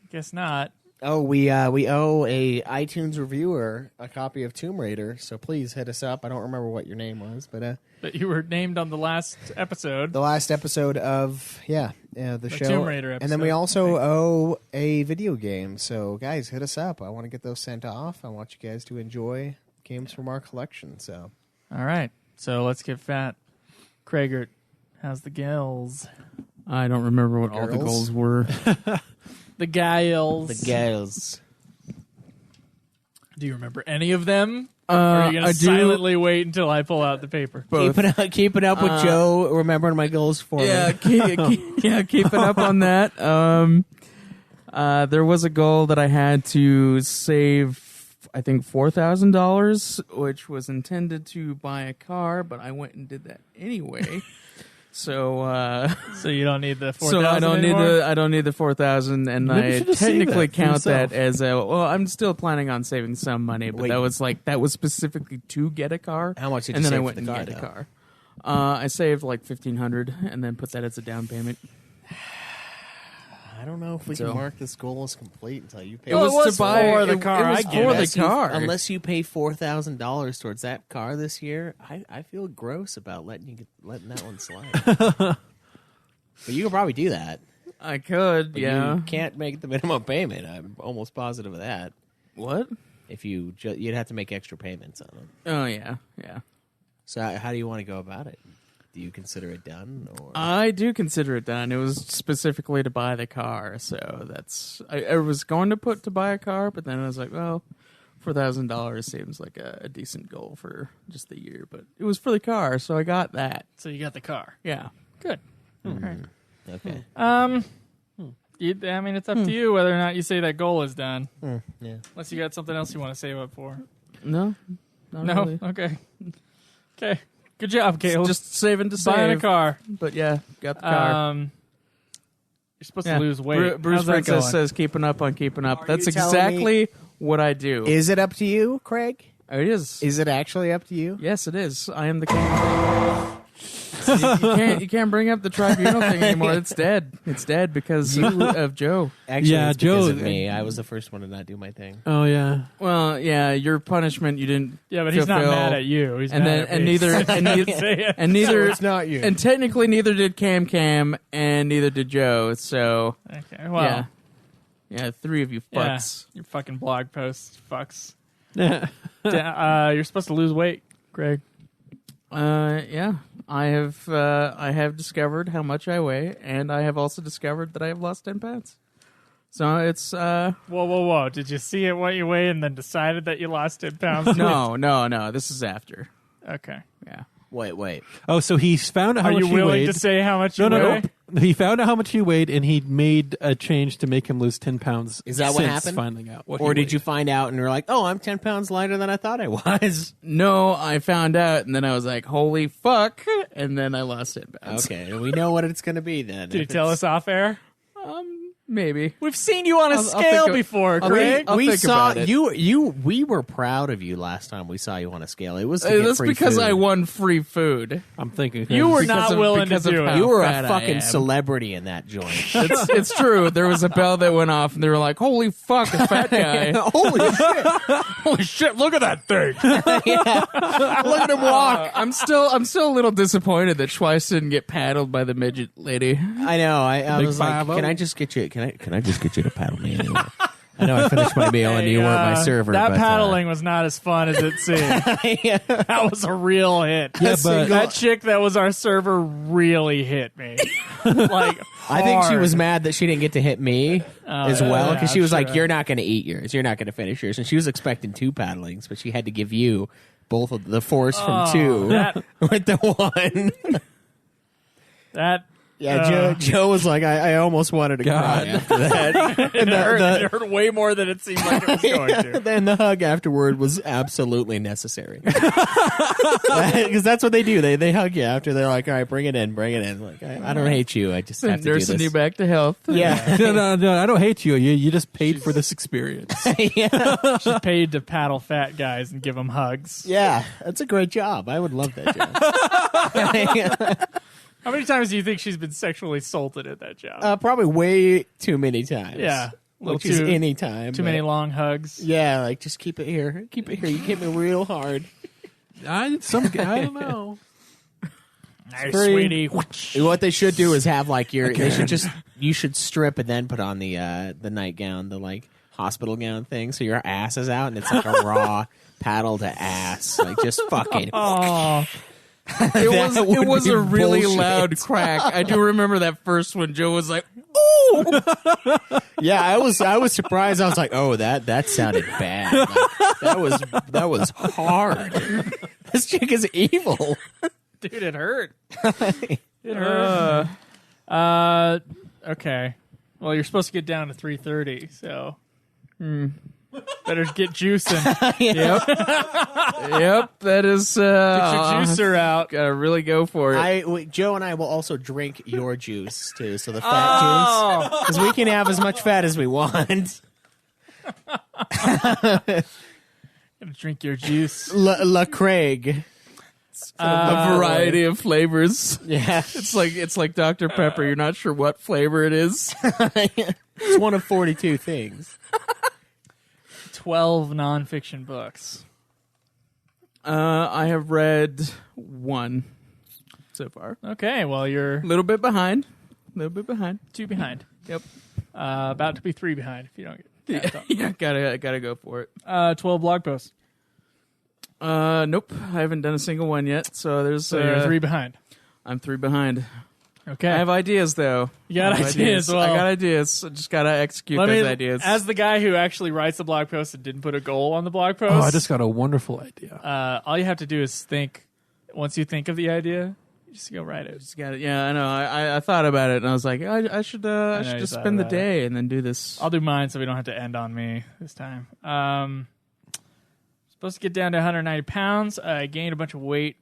guess not. Oh, we owe a iTunes reviewer a copy of Tomb Raider, so please hit us up. I don't remember what your name was, but But you were named on the last episode. the last episode of the show, Tomb Raider and then we episode, also owe a video game. So guys, hit us up. I want to get those sent off. I want you guys to enjoy games from our collection. So All right, so let's get fat. Krager, how's the gills? I don't remember what all the Girls? goals were. The gills. the gals. Do you remember any of them? Or are you I gonna do. silently wait until I pull out the paper? Keeping up with Joe, remembering my goals for Yeah, me. keeping up on that. There was a goal that I had to save, I think, $4,000, which was intended to buy a car, but I went and did that anyway. So So you don't need the 4,000 so I don't anymore? need the I don't need the 4,000, and Maybe you I should just save technically that for count that yourself. as a. Well, I'm still planning on saving some money, but Wait. that was specifically to get a car. How much did and you then I save went for and the got car, a though? car. I saved like $1,500 and then put that as a down payment. I don't know if we So- can mark this goal as complete until you pay. It was to buy for the it- car, It was I get for it. the car. Unless you pay $4,000 towards that car this year, I feel gross about letting that one slide. But you can probably do that. I could, But yeah. you can't make the minimum payment. I'm almost positive of that. What? If you'd have to make extra payments on it. Oh yeah, yeah. So how do you want to go about it? Do you consider it done, or I do consider it done. It was specifically to buy the car, so that's. I was going to put to buy a car, but then I was like, well, $4,000 seems like a decent goal for just the year. But it was for the car, so I got that. So you got the car. Yeah. Good. All right. okay? I mean, it's up to you whether or not you say that goal is done. Yeah. Unless you got something else you want to save up for. No. Not No? really. Okay. Okay. Good job, Caleb. Just saving to buying save. a car. But yeah, got the car. You're supposed Yeah. to lose weight. Bruce How's that Princess going? says keeping up on keeping up. Are That's you telling exactly what I do. Is it up to you, Craig? It is. Is it actually up to you? Yes, it is. I am the king. You can't bring up the tribunal thing anymore. It's dead. It's dead because of Joe. Actually, Yeah, it's because Joe- of me. I was the first one to not do my thing. Oh yeah. Well, yeah, your punishment you didn't. Yeah, but he's not fulfill. mad at you. He's And mad then at and me. neither and neither Say it. and neither it's not you. and technically neither did Cam and neither did Joe. So Okay, well, yeah, three of you yeah, fucks. your fucking blog posts, fucks. Yeah. You're supposed to lose weight, Greg. Yeah, I have discovered how much I weigh, and I have also discovered that I have lost 10 pounds. So it's Whoa. Did you see it what you weigh and then decided that you lost 10 pounds? no. This is after. Okay. Yeah. Wait. Oh, so he's found out how Are much you he willing weighed. to say how much you weigh? No. He found out how much he weighed, and he made a change to make him lose 10 pounds. Is that what since happened? Finding out, what Or he did you find out and you're like, oh, I'm 10 pounds lighter than I thought I was? No, I found out, and then I was like, "Holy fuck!" And then I lost 10 pounds. Okay, we know what it's going to be then. Did you If tell it's- us off air? Maybe. We've seen you on a I'll scale think of- before, I'll Greg. think- I'll we think saw about it. we were proud of you last time we saw you on a scale. It was to get That's free because food. I won free food. I'm thinking You were Because not of- willing to because of do how it. You were fat a I fucking am. celebrity in that joint. It's true. There was a bell that went off, and they were like, "Holy fuck, a fat guy!" Holy shit! Holy shit, look at that thing. Look at him walk. I'm still a little disappointed that Schweiss didn't get paddled by the midget lady. I know. I Big was like, 5-0. can I just get you? Can I just get you to paddle me anyway? I know I finished my meal and you weren't my server. That but, paddling was not as fun as it seemed. That was a real hit. Yeah, but- that chick that was our server really hit me. Like, I think she was hard. mad that she didn't get to hit me as well because yeah, she was sure. like, "You're not going to eat yours. You're not going to finish yours," and she was expecting 2 paddlings, but she had to give you both of the force from 2 that- with the 1. That Yeah, Joe was like, I almost wanted to cry after that. it hurt way more than it seemed like it was going to. Then the hug afterward was absolutely necessary because that's what they do. They hug you after. They're like, "All right, bring it in." Like, I don't hate you. I just have to do Nursing this. you back to health. Yeah, no, I don't hate you. You just paid for this experience. She paid to paddle fat guys and give them hugs. yeah, that's a great job. I would love that job. How many times do you think she's been sexually assaulted at that job? Probably way too many times. Yeah. which Little is too- any time. Too many long hugs. Yeah, like just keep it here. Keep it here. You hit me real hard. I don't know. Nice, Very- sweetie. What they should do is have like you should strip and then put on the nightgown, the like hospital gown thing, so your ass is out and it's like a raw paddle to ass, like just fucking. Oh, It was be a really bullshit. loud crack. I do remember that first one. Joe was like, "Ooh!" Yeah, I was surprised. I was like, oh, that sounded bad. Like, that was hard. This chick is evil. dude, it hurt. It hurt. Okay. Well, you're supposed to get down to 3:30, so Better get juicing. Yep, that is. Get your juicer out. Gotta really go for it. Joe and I will also drink your juice too, so the fat juice, because we can have as much fat as we want. Gotta drink your juice. La Craig. A variety of flavors. Yeah, It's like Dr. Pepper. You're not sure what flavor it is. it's one of 42 things. 12 nonfiction books. I have read one so far. Okay, well, you're A little bit behind. 2 behind. Yep. About to be 3 behind if you don't get Yeah, gotta go for it. 12 blog posts. Nope, I haven't done a single one yet. So there's. So you're 3 behind. I'm 3 behind. Okay. I have ideas though. You got I have ideas. Well, I got ideas. I just gotta execute those ideas. As the guy who actually writes the blog post and didn't put a goal on the blog post. Oh, I just got a wonderful idea. All you have to do is think. Once you think of the idea, you just go write it. Just got it. Yeah, I know. I thought about it and I was like, I should know you just thought spend the about it. day and then do this. I'll do mine so we don't have to end on me this time. Supposed to get down to 190 pounds. I gained a bunch of weight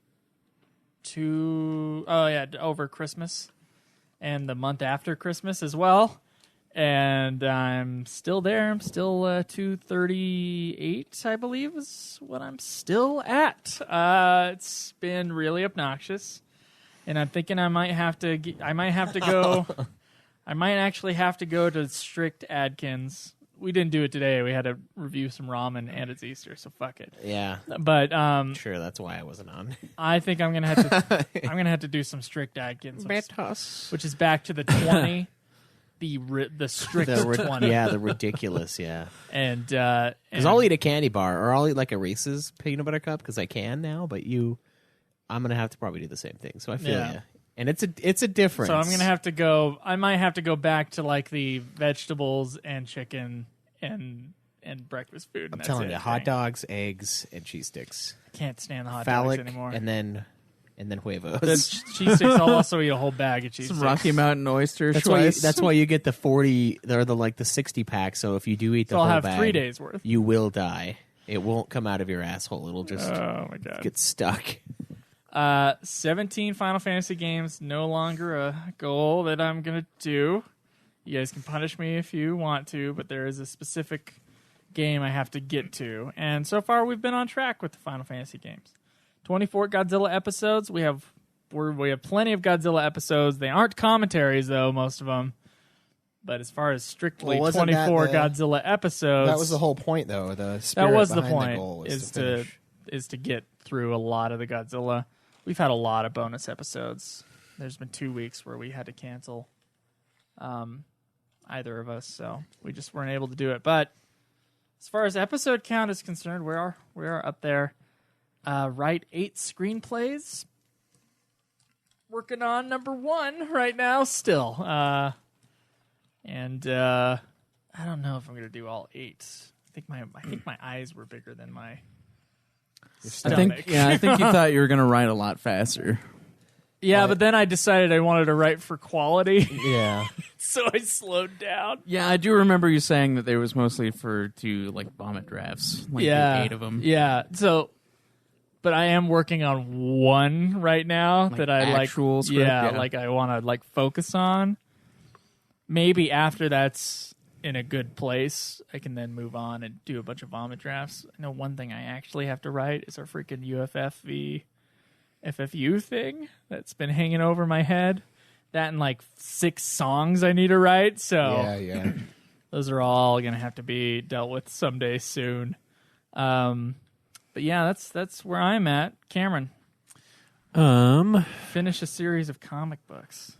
over Christmas and the month after Christmas as well. And I'm still there. I'm still 238, I believe, is what I'm still at. It's been really obnoxious, and I'm thinking I might actually have to go to strict Adkins. We didn't do it today. We had to review some ramen, and it's Easter, so fuck it. Yeah, But sure, that's why I wasn't on. I think I'm gonna have to do some strict Adkins, which is back to the 20. The strict 20. Yeah, the ridiculous, yeah. And Because I'll eat a candy bar, or I'll eat like a Reese's peanut butter cup, because I can now, but I'm going to have to probably do the same thing, so I feel you. And it's a difference. So I'm going to have to go, I might have to go back to like the vegetables and chicken and breakfast food. I'm telling you, hot dogs, eggs, and cheese sticks. I can't stand the hot Phallic, dogs anymore. and then huevos. The cheese sticks, I'll also eat a whole bag of cheese Some sticks. Rocky Mountain oyster. That's why you get the 40, or the 60 pack. So if you do eat the So I'll whole have bag, 3 days worth. you will die. It won't come out of your asshole. It'll just Oh my god. get stuck. 17 Final Fantasy games, no longer a goal that I'm going to do. You guys can punish me if you want to, but there is a specific game I have to get to. And so far, we've been on track with the Final Fantasy games. 24 Godzilla episodes. We have plenty of Godzilla episodes. They aren't commentaries, though, most of them. But as far as strictly 24 Godzilla episodes... That was the whole point, though. The spirit that was the behind point, the goal was is to get through a lot of the Godzilla. We've had a lot of bonus episodes. There's been 2 weeks where we had to cancel either of us, so we just weren't able to do it. But as far as episode count is concerned, we are up there. Write 8 screenplays. Working on number 1 right now still. And I don't know if I'm going to do all 8. I think my eyes were bigger than my stomach. I think you thought you were going to write a lot faster. Yeah, but then I decided I wanted to write for quality, Yeah. so I slowed down. Yeah, I do remember you saying that they was mostly to like vomit drafts. Like do 8 of them. Yeah. So, but I am working on 1 right now Like that I actual script, yeah. like I want to focus on. Maybe after that's in a good place, I can then move on and do a bunch of vomit drafts. I know one thing I actually have to write is our freaking UFF v FFU thing that's been hanging over my head. That and 6 songs I need to write. So Yeah. those are all going to have to be dealt with someday soon. But yeah, that's where I'm at. Cameron, finish a series of comic books.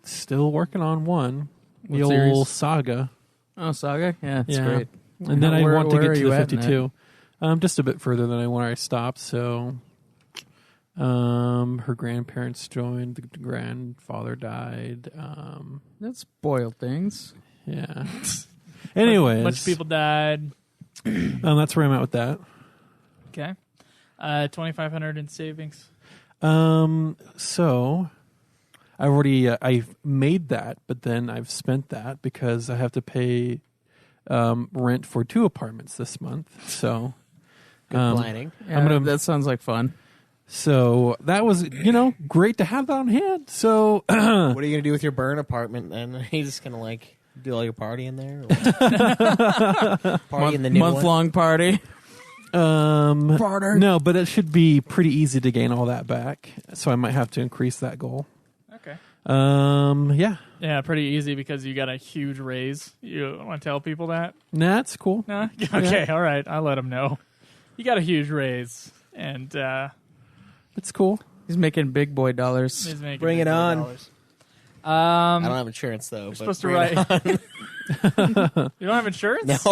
Still working on one. What The series? old Saga. Oh, Saga? Yeah, it's Yeah. great. And then I Where- want to where get are to you the at in 52. Just a bit further than where I stopped. So, her grandparents joined. The grandfather died. That's spoiled things. Yeah. Anyways, A bunch of people died. that's where I'm at with that. Okay. 2,500 in savings. So I've already I've made that, but then I've spent that because I have to pay rent for 2 apartments this month. So Good planning. That sounds like fun. So that was, great to have that on hand. So What are you gonna do with your burn apartment then? Are you just gonna like do all your party in there? Party in the new one? Month-long party. no, but it should be pretty easy to gain all that back. So I might have to increase that goal. Okay. Yeah. Yeah, pretty easy because you got a huge raise. You want to tell people that? Nah, that's cool. Nah? Okay, all right. I'll let them know. You got a huge raise, and it's cool. He's making big boy dollars. he's making Bring it big on. dollars. I don't have insurance though. You're But supposed to bring it write. on. You don't have insurance?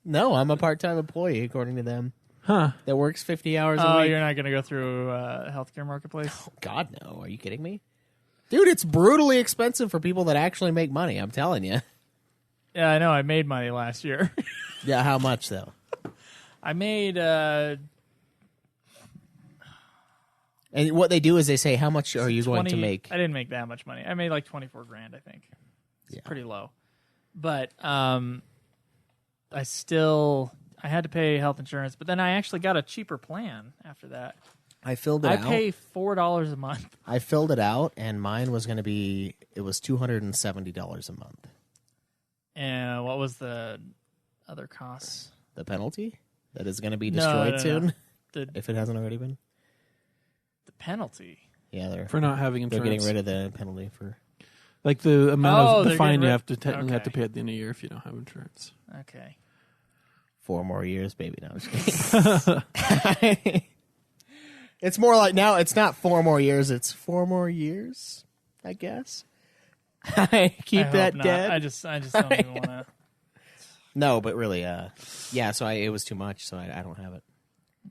No, I'm a part-time employee according to them. Huh. That works 50 hours a Oh, week. you're not going to go through healthcare marketplace? God, no. Are you kidding me? Dude, it's brutally expensive for people that actually make money. I'm telling you. Yeah, I know. I made money last year. Yeah, how much though? I made. And what they do is they say, how much are you going to make? I didn't make that much money. I made like 24 grand, I think. It's pretty low. But I had to pay health insurance, but then I actually got a cheaper plan after that. I filled it I out. pay $4 a month. I filled it out, and mine was going to be, it was $270 a month. And what was the other costs? The penalty that is going to be No, destroyed no. soon, The if it hasn't already been. penalty. Yeah, For not having they're insurance. getting rid of the penalty for. Like the amount of the they're fine getting you rid- have to technically have to okay. pay at the end of the year if you don't have insurance. Okay. 4 more years, baby. No, I'm just kidding. It's more like now. It's not 4 more years. It's 4 more years, I guess. I keep I that hope not. dead. I just don't even want to. No, but really, yeah. So it was too much. So I don't have it.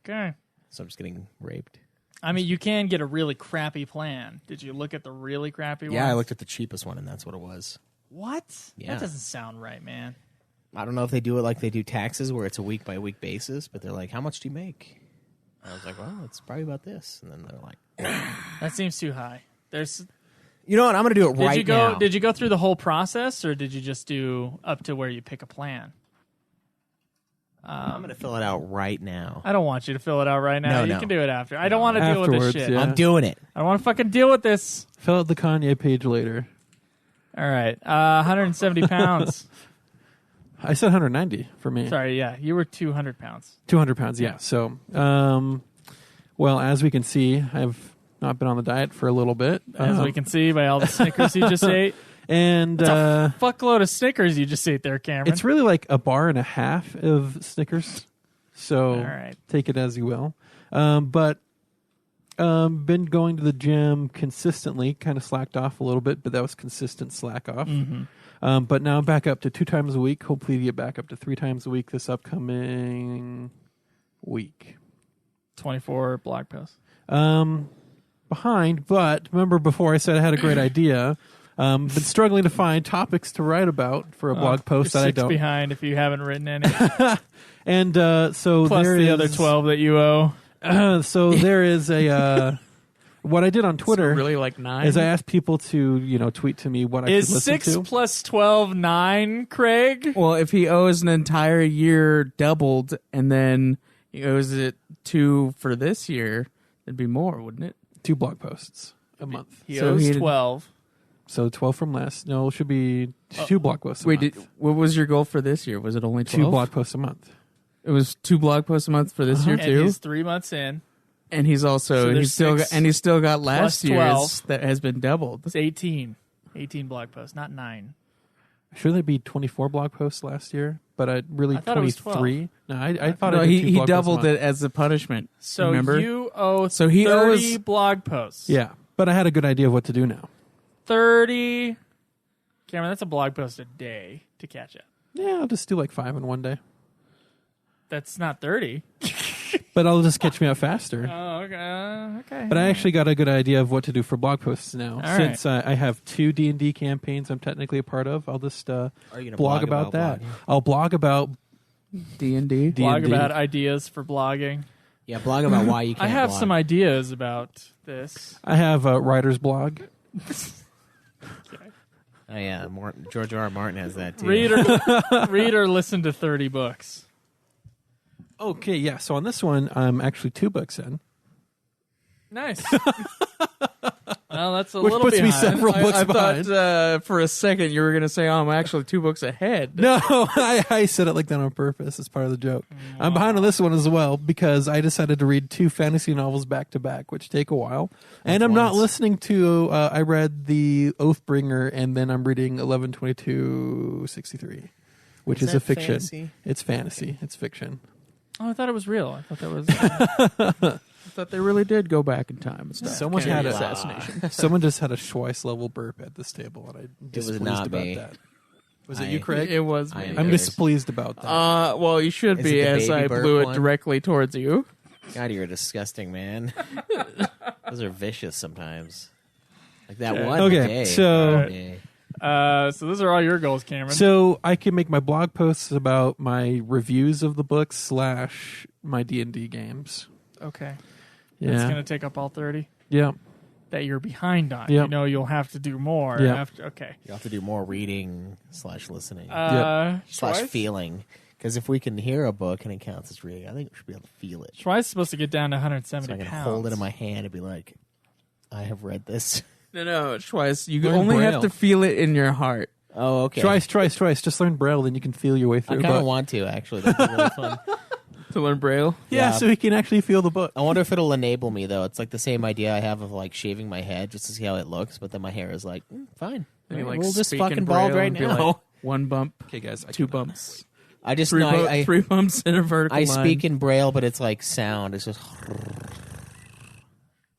Okay. So I'm just getting raped. I mean, you can get a really crappy plan. Did you look at the really crappy one? Yeah, I looked at the cheapest one, and that's what it was. What? Yeah. That doesn't sound right, man. I don't know if they do it like they do taxes, where it's a week by week basis. But they're like, "How much do you make?" And I was like, "Well, it's probably about this." And then they're like, That seems too high. There's. "You know what? I'm going to do it right now." Did you go through the whole process, or did you just do up to where you pick a plan? I'm going to fill it out right now. I don't want you to fill it out right now. No, You no. can do it after. I don't want to deal with this Afterwards, shit. yeah. I'm doing it. I don't want to fucking deal with this. Fill out the Kanye page later. All right. 170 pounds. I said 190 for me. Sorry, yeah. You were 200 pounds. 200 pounds, yeah. So, well, as we can see, I've not been on the diet for a little bit. As we can see by all the Snickers you just ate. And Fuckload of Snickers you just ate there, Cameron. it's really like a bar and a half of Snickers. So All right. take it as you will. But been going to the gym consistently, kind of slacked off a little bit, but that was consistent slack off. Mm-hmm. But now I'm back up to 2 times a week. Hopefully to get back up to 3 times a week this upcoming week. 24 blog posts. Behind, but remember before I said I had a great idea. Been struggling to find topics to write about for a blog post You're that I 6 don't. behind if you haven't written any. And so Plus there the is other 12 that you owe. So there is a what I did on Twitter Really like 9? is I asked people to tweet to me what I should Is listen 6 to. plus 12 9, Craig? Well, if he owes an entire year doubled, and then he owes it 2 for this year, it'd be more, wouldn't it? 2 blog posts a month. He So owes he- 12. So 12 from last. No, it should be 2 blog posts a Wait, month. what was your goal for this year? Was it only 12? 2 blog posts a month. It was 2 blog posts a month for this year And too. he's 3 months in. And he's also So there's he's still 6 got, and he's still got last plus year's 12. that has been doubled. It's 18. 18 blog posts, not 9. Should there be 24 blog posts last year? But I really I thought it was 23. No, I thought No, I did 2 he blog posts a doubled month. it as a punishment. So remember? you owe So he 30 owes- blog posts. Yeah, but I had a good idea of what to do now. 30. Cameron, that's a blog post a day to catch up. Yeah, I'll just do like 5 in one day. That's not 30. But I'll just catch me up faster. Oh, okay. Okay. But I actually got a good idea of what to do for blog posts now. All Since I have 2 D&D campaigns I'm technically a part of, I'll just Are you gonna blog about that. blogging? I'll blog about D&D. blog D&D. about ideas for blogging. Yeah, blog about why you can't. I have blog. some ideas about this. I have a writer's blog. Oh yeah, George R. R. Martin has that too. Read or listen to 30 books. Okay, yeah. So on this one, I'm actually 2 books in. Nice. Well, that's a Which little puts me behind. several books I behind. thought for a second you were going to say, "Oh, I'm actually 2 books ahead." No, I said it like that on purpose. It's part of the joke. I'm behind on this one as well because I decided to read 2 fantasy novels back to back, which take a while. And I'm not listening to. I read the Oathbringer, and then I'm reading 11/22/63, which is a fiction. Fantasy? It's fantasy. It's fiction. Oh, I thought it was real. I thought that was. I thought they really did go back in time and stuff. Someone Kennedy had assassination. Someone just had a Schweiss level burp at this table, and I'm displeased not about me. that. Was it you, Craig? It was I me. am I'm yours. displeased about that. Well, you should Is be, it the as baby I burp blew it one? directly towards you. God, you're a disgusting man. Those are vicious sometimes. Like that one Okay, day. so- One day. So those are all your goals, Cameron. So I can make my blog posts about my reviews of the books / my D&D games. okay. Yeah. It's going to take up all 30 Yeah. that you're behind on. Yep. You know you'll have to do more. Yep. After, okay. You'll have to do more reading / listening / Schweiss? feeling. Because if we can hear a book and it counts as reading, I think we should be able to feel it. Schweiss is supposed to get down to 170 So I can pounds. hold it in my hand and be like, I have read this. No, Schweiss, you Learn only Braille. have to feel it in your heart. Oh, okay. Twice. Just learn Braille, then you can feel your way I through a kind of book. want to, actually. That'd be really fun. To learn Braille? Yeah, so he can actually feel the book. I wonder if it'll enable me, though. It's like the same idea I have of like shaving my head just to see how it looks, but then my hair is like, fine. And you, like, we'll just speak in fucking bald Braille right and be now. like, 1 bump, Okay, guys. 2 bumps, I just 3, know I 3 bumps in a vertical I line. speak in Braille, but it's like sound. It's just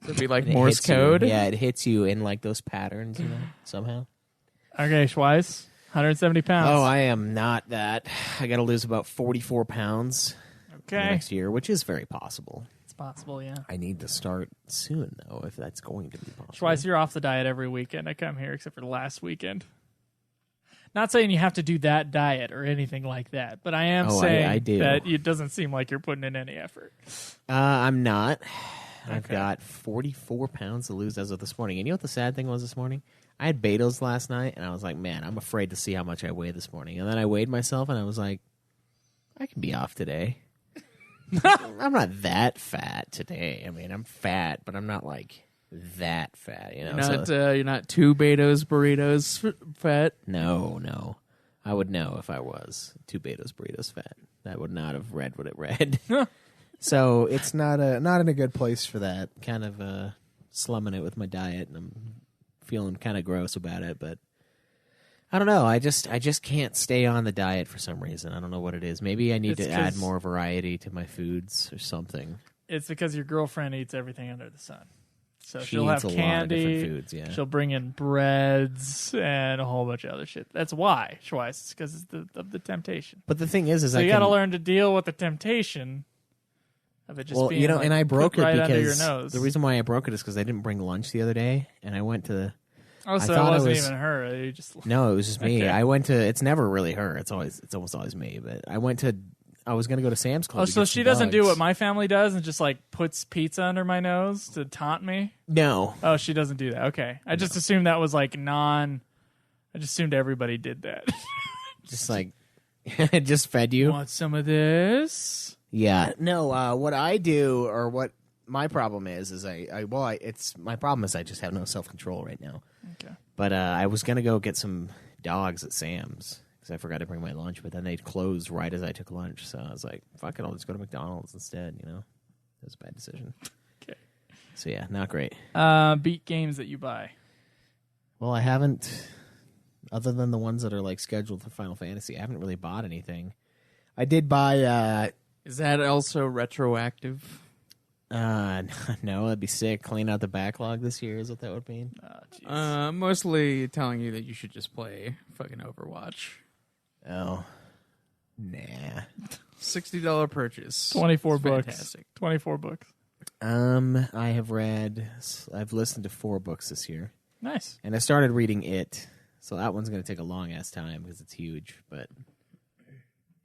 It'd be like it Morse hits you. code. Yeah, it hits you in like those patterns, you know, somehow. Okay, Schweiss, 170 pounds. Oh, I am not that. I got to lose about 44 pounds okay. next year, which is very possible. It's possible, yeah. I need to start soon, though, if that's going to be possible. Schweiss, you're off the diet every weekend. I come here except for the last weekend. Not saying you have to do that diet or anything like that, but I am saying I do. that it doesn't seem like you're putting in any effort. I'm not. I've Okay. got 44 pounds to lose as of this morning. And you know what the sad thing was this morning? I had Betos last night, and I was like, man, I'm afraid to see how much I weigh this morning. And then I weighed myself, and I was like, I can be off today. I'm not that fat today. I mean, I'm fat, but I'm not like that fat, you know? You're not 2 Betos burritos fat. No. I would know if I was 2 Betos burritos fat. That would not have read what it read. So it's not in a good place for that. Kind of slumming it with my diet, and I'm feeling kind of gross about it. But I don't know. I just can't stay on the diet for some reason. I don't know what it is. Maybe I need It's to add 'cause- more variety to my foods or something. It's because your girlfriend eats everything under the sun. So She she'll eats have a lot of different candy. foods, yeah. She'll bring in breads and a whole bunch of other shit. That's why, Schweiss. It's because of the temptation. But the thing is So I you got to can- learn to deal with the temptation of it just well, being you know, like, and I broke put it right under your because nose. the reason why I broke it is because I didn't bring lunch the other day, and I went to. Oh, so I it thought it wasn't was- even her. You just No, it was just me. Okay. I went to. It's never really her. It's almost always me. But I went to. I was gonna go to Sam's Club. Oh, to so get she some doesn't do bugs. what my family does and just like puts pizza under my nose to taunt me? No, Oh, she doesn't do that. Okay. I just assumed that was like I just assumed everybody did that. just like it just fed you. Want some of this? Yeah. No. What I do, or what my problem is it's my problem is I just have no self control right now. Okay. But I was gonna go get some dogs at Sam's because I forgot to bring my lunch. But then they closed right as I took lunch, so I was like, "Fuck it, I'll just go to McDonald's instead." You know, it was a bad decision. Okay. So yeah, not great. Beat games that you buy. Well, I haven't, other than the ones that are like scheduled for Final Fantasy. I haven't really bought anything. I did buy. Is that also retroactive? No, that'd be sick. Clean out the backlog this year is what that would mean. Oh, jeez. Mostly telling you that you should just play fucking Overwatch. Oh, nah. $60 purchase. 24 It's books. fantastic. 24 books. I've listened to 4 books this year, Nice. and I started reading it. So that one's gonna take a long ass time because it's huge. But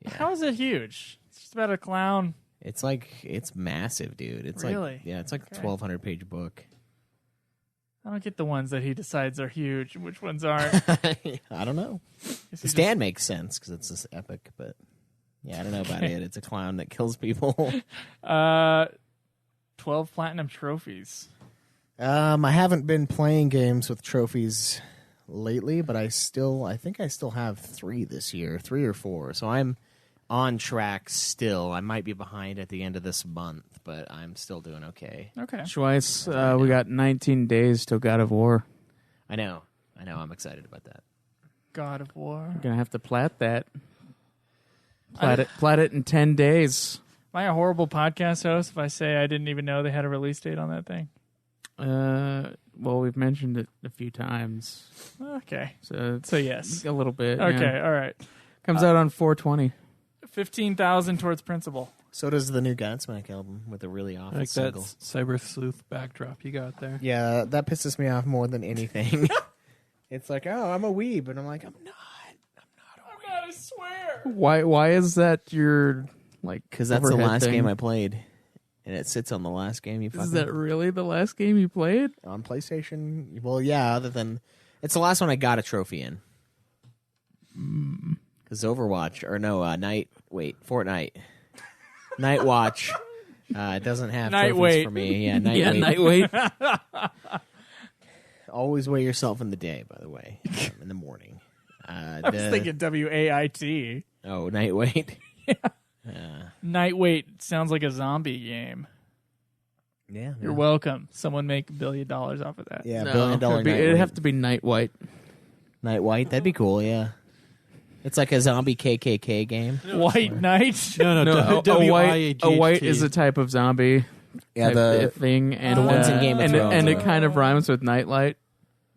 yeah. How is it huge? It's just about a clown. It's massive, dude. It's Really? like it's like Okay. a 1,200 page book. I don't get the ones that he decides are huge and which ones aren't. I don't know. Guess The he stand makes sense because it's this epic, but yeah, I don't know about it. It's a clown that kills people. 12 platinum trophies. I haven't been playing games with trophies lately, but I think I still have 3 this year, 3 or 4. So I'm on track still. I might be behind at the end of this month, but I'm still doing okay. Okay. Schweiss, we got 19 days till God of War. I know. I'm excited about that. God of War. We're going to have to plat that. Plat it in 10 days. Am I a horrible podcast host if I say I didn't even know they had a release date on that thing? Well, we've mentioned it a few times. Okay. So yes. A little bit. Okay, yeah. all right. Comes out on 4/20. 15,000 towards principal. So does the new Godsmack album with a really awful Like that single. Cyber Sleuth backdrop you got there. Yeah, that pisses me off more than anything. It's like, oh, I'm a weeb, and I'm like, I'm not. I swear. Why is that your like? Because that's the overhead last thing? game I played, and it sits on the last game you fucking Is that really the last game you played? On PlayStation? Well, yeah, other than... It's the last one I got a trophy in. Because Overwatch, or no, Fortnite. Night Watch doesn't have Night trophies Wait. for me. Yeah, Night Wait. Always weigh yourself in the day, by the way, in the morning. I was thinking WAIT. Oh, Night Wait. Night Wait sounds like a zombie game. Yeah. You're welcome. Someone make $1 billion off of that. Yeah, No, $1 billion Night it'd Wait. have to be Night White. Night White, that'd be cool, yeah. It's like a zombie KKK game. White Knight. No, No, a W-I-G-H-T. white is a type of zombie. Yeah, type thing, and the ones in Game of and Thrones. and it kind of rhymes with Nightlight.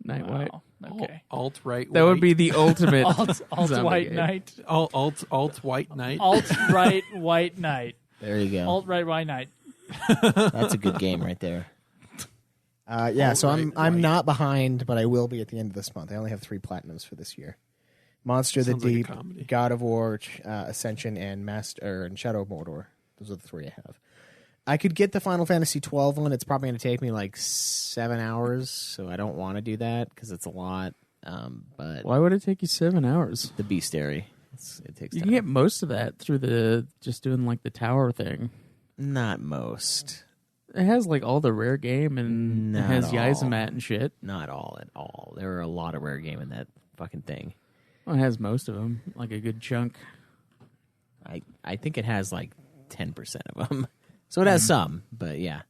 Night White. Wow. Okay. Alt-right That would be the ultimate Alt zombie White game. Knight. Alt-white knight. Alt right White Knight. There you go. Alt right White Knight. That's a good game right there. Yeah, so I'm Alt-right. not behind, but I will be at the end of this month. I only have 3 platinums for this year. Monster the Sounds like a Deep, comedy. God of War, Ascension, and Shadow of Mordor. Those are the 3 I have. I could get the Final Fantasy 12 one. It's probably going to take me like 7 hours, so I don't want to do that because it's a lot. But Why would it take you 7 hours? the bestiary, it takes You time. can get most of that through just doing like the tower thing. Not most. It has like all the rare game and Not it has all. Yaizamat and shit. Not all at all. There are a lot of rare game in that fucking thing. Well, it has most of them, like a good chunk. I think it has like 10% of them. So it has some, but yeah.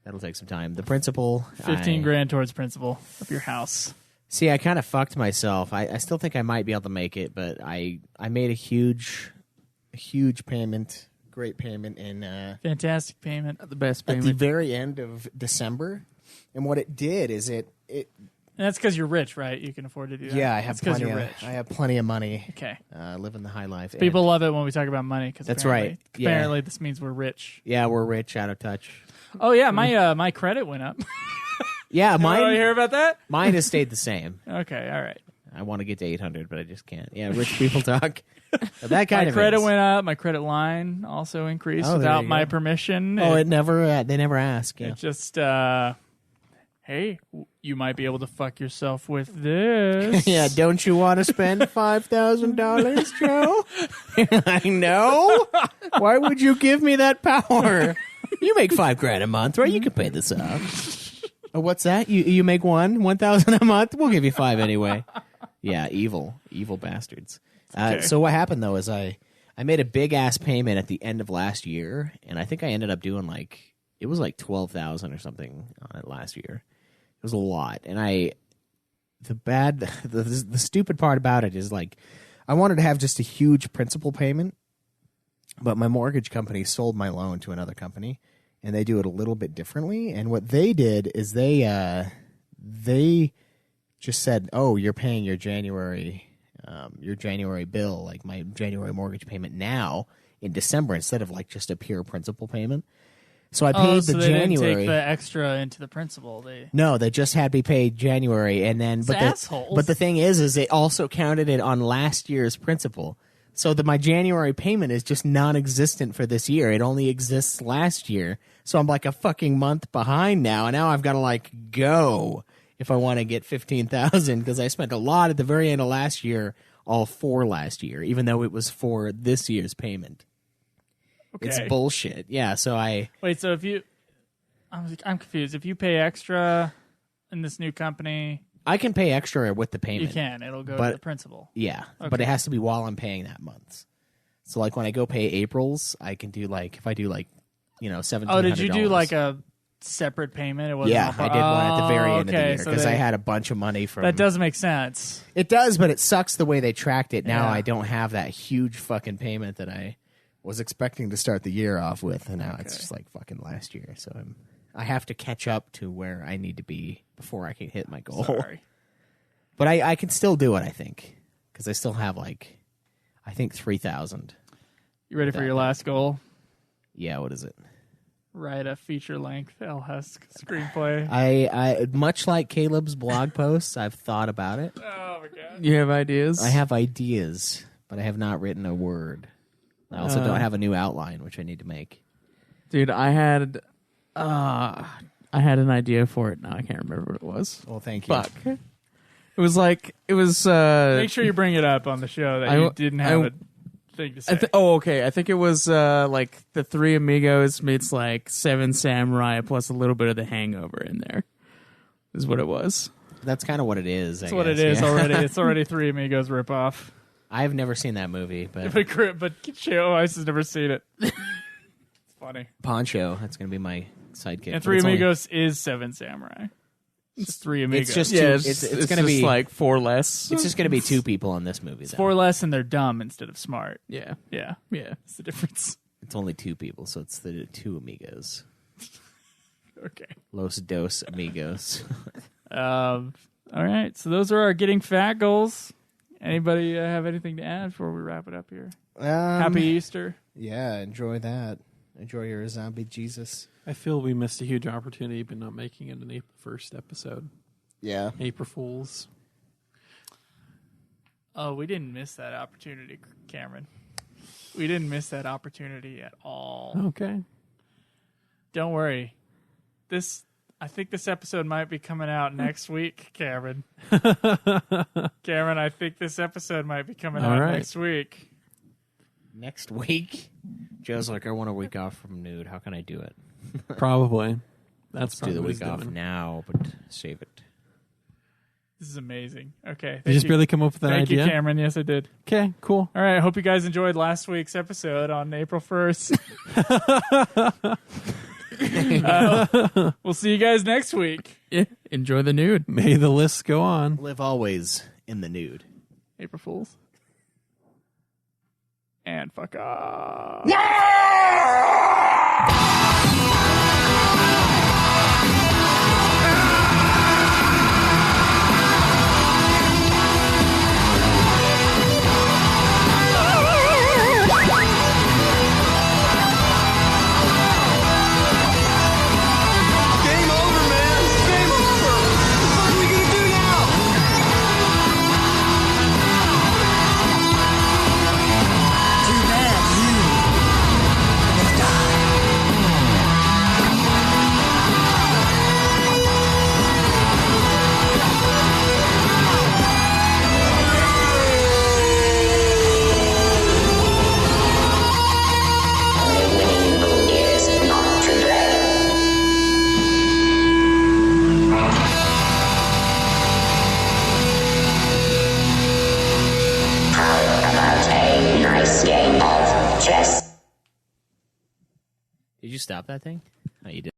That'll take some time. The principal... 15 grand towards principal of your house. See, I kind of fucked myself. I still think I might be able to make it, but I made a huge payment, great payment in Fantastic payment. The best at the payment. very end of December. And what it did is it And that's because you're rich, right? You can afford to do that. yeah, I have It's 'cause plenty you're of rich. I have plenty of money. Okay. Living the high life. People love it when we talk about money because That's right. Yeah. Apparently, this means we're rich. Yeah, we're rich, out of touch. Oh yeah, my credit went up. Yeah, You mine hear about that? mine has stayed the same. Okay, all right. I want to get to 800, but I just can't. Yeah, rich people talk. That kind My of credit is. went up. My credit line also increased Oh, there without you my go. permission. Oh, They never ask. Yeah. It just, hey, you might be able to fuck yourself with this. Yeah, don't you want to spend $5,000, Joe? I know. Why would you give me that power? You make $5,000 a month, right? You can pay this off. Oh, what's that? You make $1,000 a month? We'll give you $5 anyway. Yeah, evil bastards. Okay. So what happened though is I made a big ass payment at the end of last year, and I think I ended up doing it was like $12,000 or something on it last year. It was a lot, and the stupid part about it is I wanted to have just a huge principal payment, but my mortgage company sold my loan to another company, and they do it a little bit differently. And what they did is they just said, "Oh, you're paying your January bill, like my January mortgage payment now in December instead of just a pure principal payment." So I paid so the they January. didn't take the extra into the principal. No, they just had me pay January, and then It's assholes. but the thing is it also counted it on last year's principal. So my January payment is just non-existent for this year. It only exists last year. So I'm like a fucking month behind now. And now I've got to like go if I want to get $15,000 because I spent a lot at the very end of last year, all for last year, even though it was for this year's payment. Okay. It's bullshit. Yeah. So wait. So if you, I'm confused. If you pay extra in this new company, I can pay extra with the payment. you can. It'll go to the principal. Yeah, Okay. but it has to be while I'm paying that month. So like when I go pay April's, I can do like if I do like $1,700. Oh, did you do like a separate payment? It wasn't. Yeah, I did one at the very end of the year so because I had a bunch of money from. That does make sense. It does, but it sucks the way they tracked it. Now Yeah. I don't have that huge fucking payment that I was expecting to start the year off with, and now it's just like fucking last year. So I have to catch up to where I need to be before I can hit my goal. Sorry. But I can still do it, I think, because I still have like, I think 3,000. You ready for your last goal? Yeah, what is it? Write a feature-length LHS screenplay. I much like Caleb's blog posts, I've thought about it. Oh my god! You have ideas? I have ideas, but I have not written a word. I also don't have a new outline, which I need to make. Dude, I had an idea for it. Now I can't remember what it was. Well, thank you. Fuck. It was Make sure you bring it up on the show that you didn't have a thing to say. okay. I think it was like the Three Amigos meets like Seven Samurai plus a little bit of The Hangover in there. Is what it was. That's kind of what it is. That's what it is already. It's already Three Amigos ripoff. I've never seen that movie, but But Joe Ice has never seen it. It's funny. Poncho, that's going to be my sidekick. And But Three it's only- Amigos is Seven Samurai. It's Three Amigos. It's just Yeah, two, it's it's going to just be like four less. It's just going to be two people in this movie. It's Though. four less and they're dumb instead of smart. Yeah. Yeah. Yeah. That's the difference. It's only two people, so it's the two amigos. Okay. Los dos amigos. All right. So those are our getting fat goals. Anybody have anything to add before we wrap it up here? Happy Easter. Yeah, enjoy that. Enjoy your zombie Jesus. I feel we missed a huge opportunity by not making it an April 1st episode. Yeah. April Fools. Oh, we didn't miss that opportunity, Cameron. We didn't miss that opportunity at all. Okay. Don't worry. I think this episode might be coming out next week, Cameron. Cameron, I think this episode might be coming out next week. Next week? Joe's like, I want a week off from nude. How can I do it? Probably. Let's do the week off now, but save it. This is amazing. Okay. Did you just barely come up with that Thank idea? you, Cameron. Yes, I did. Okay, cool. All right. I hope you guys enjoyed last week's episode on April 1st. We'll see you guys next week. Yeah. Enjoy the nude. May the list go on. Live always in the nude. April Fools. And fuck off. Game over, man. Game over. What are we gonna do now? Too bad you have died. Did you stop that thing? Oh, you did.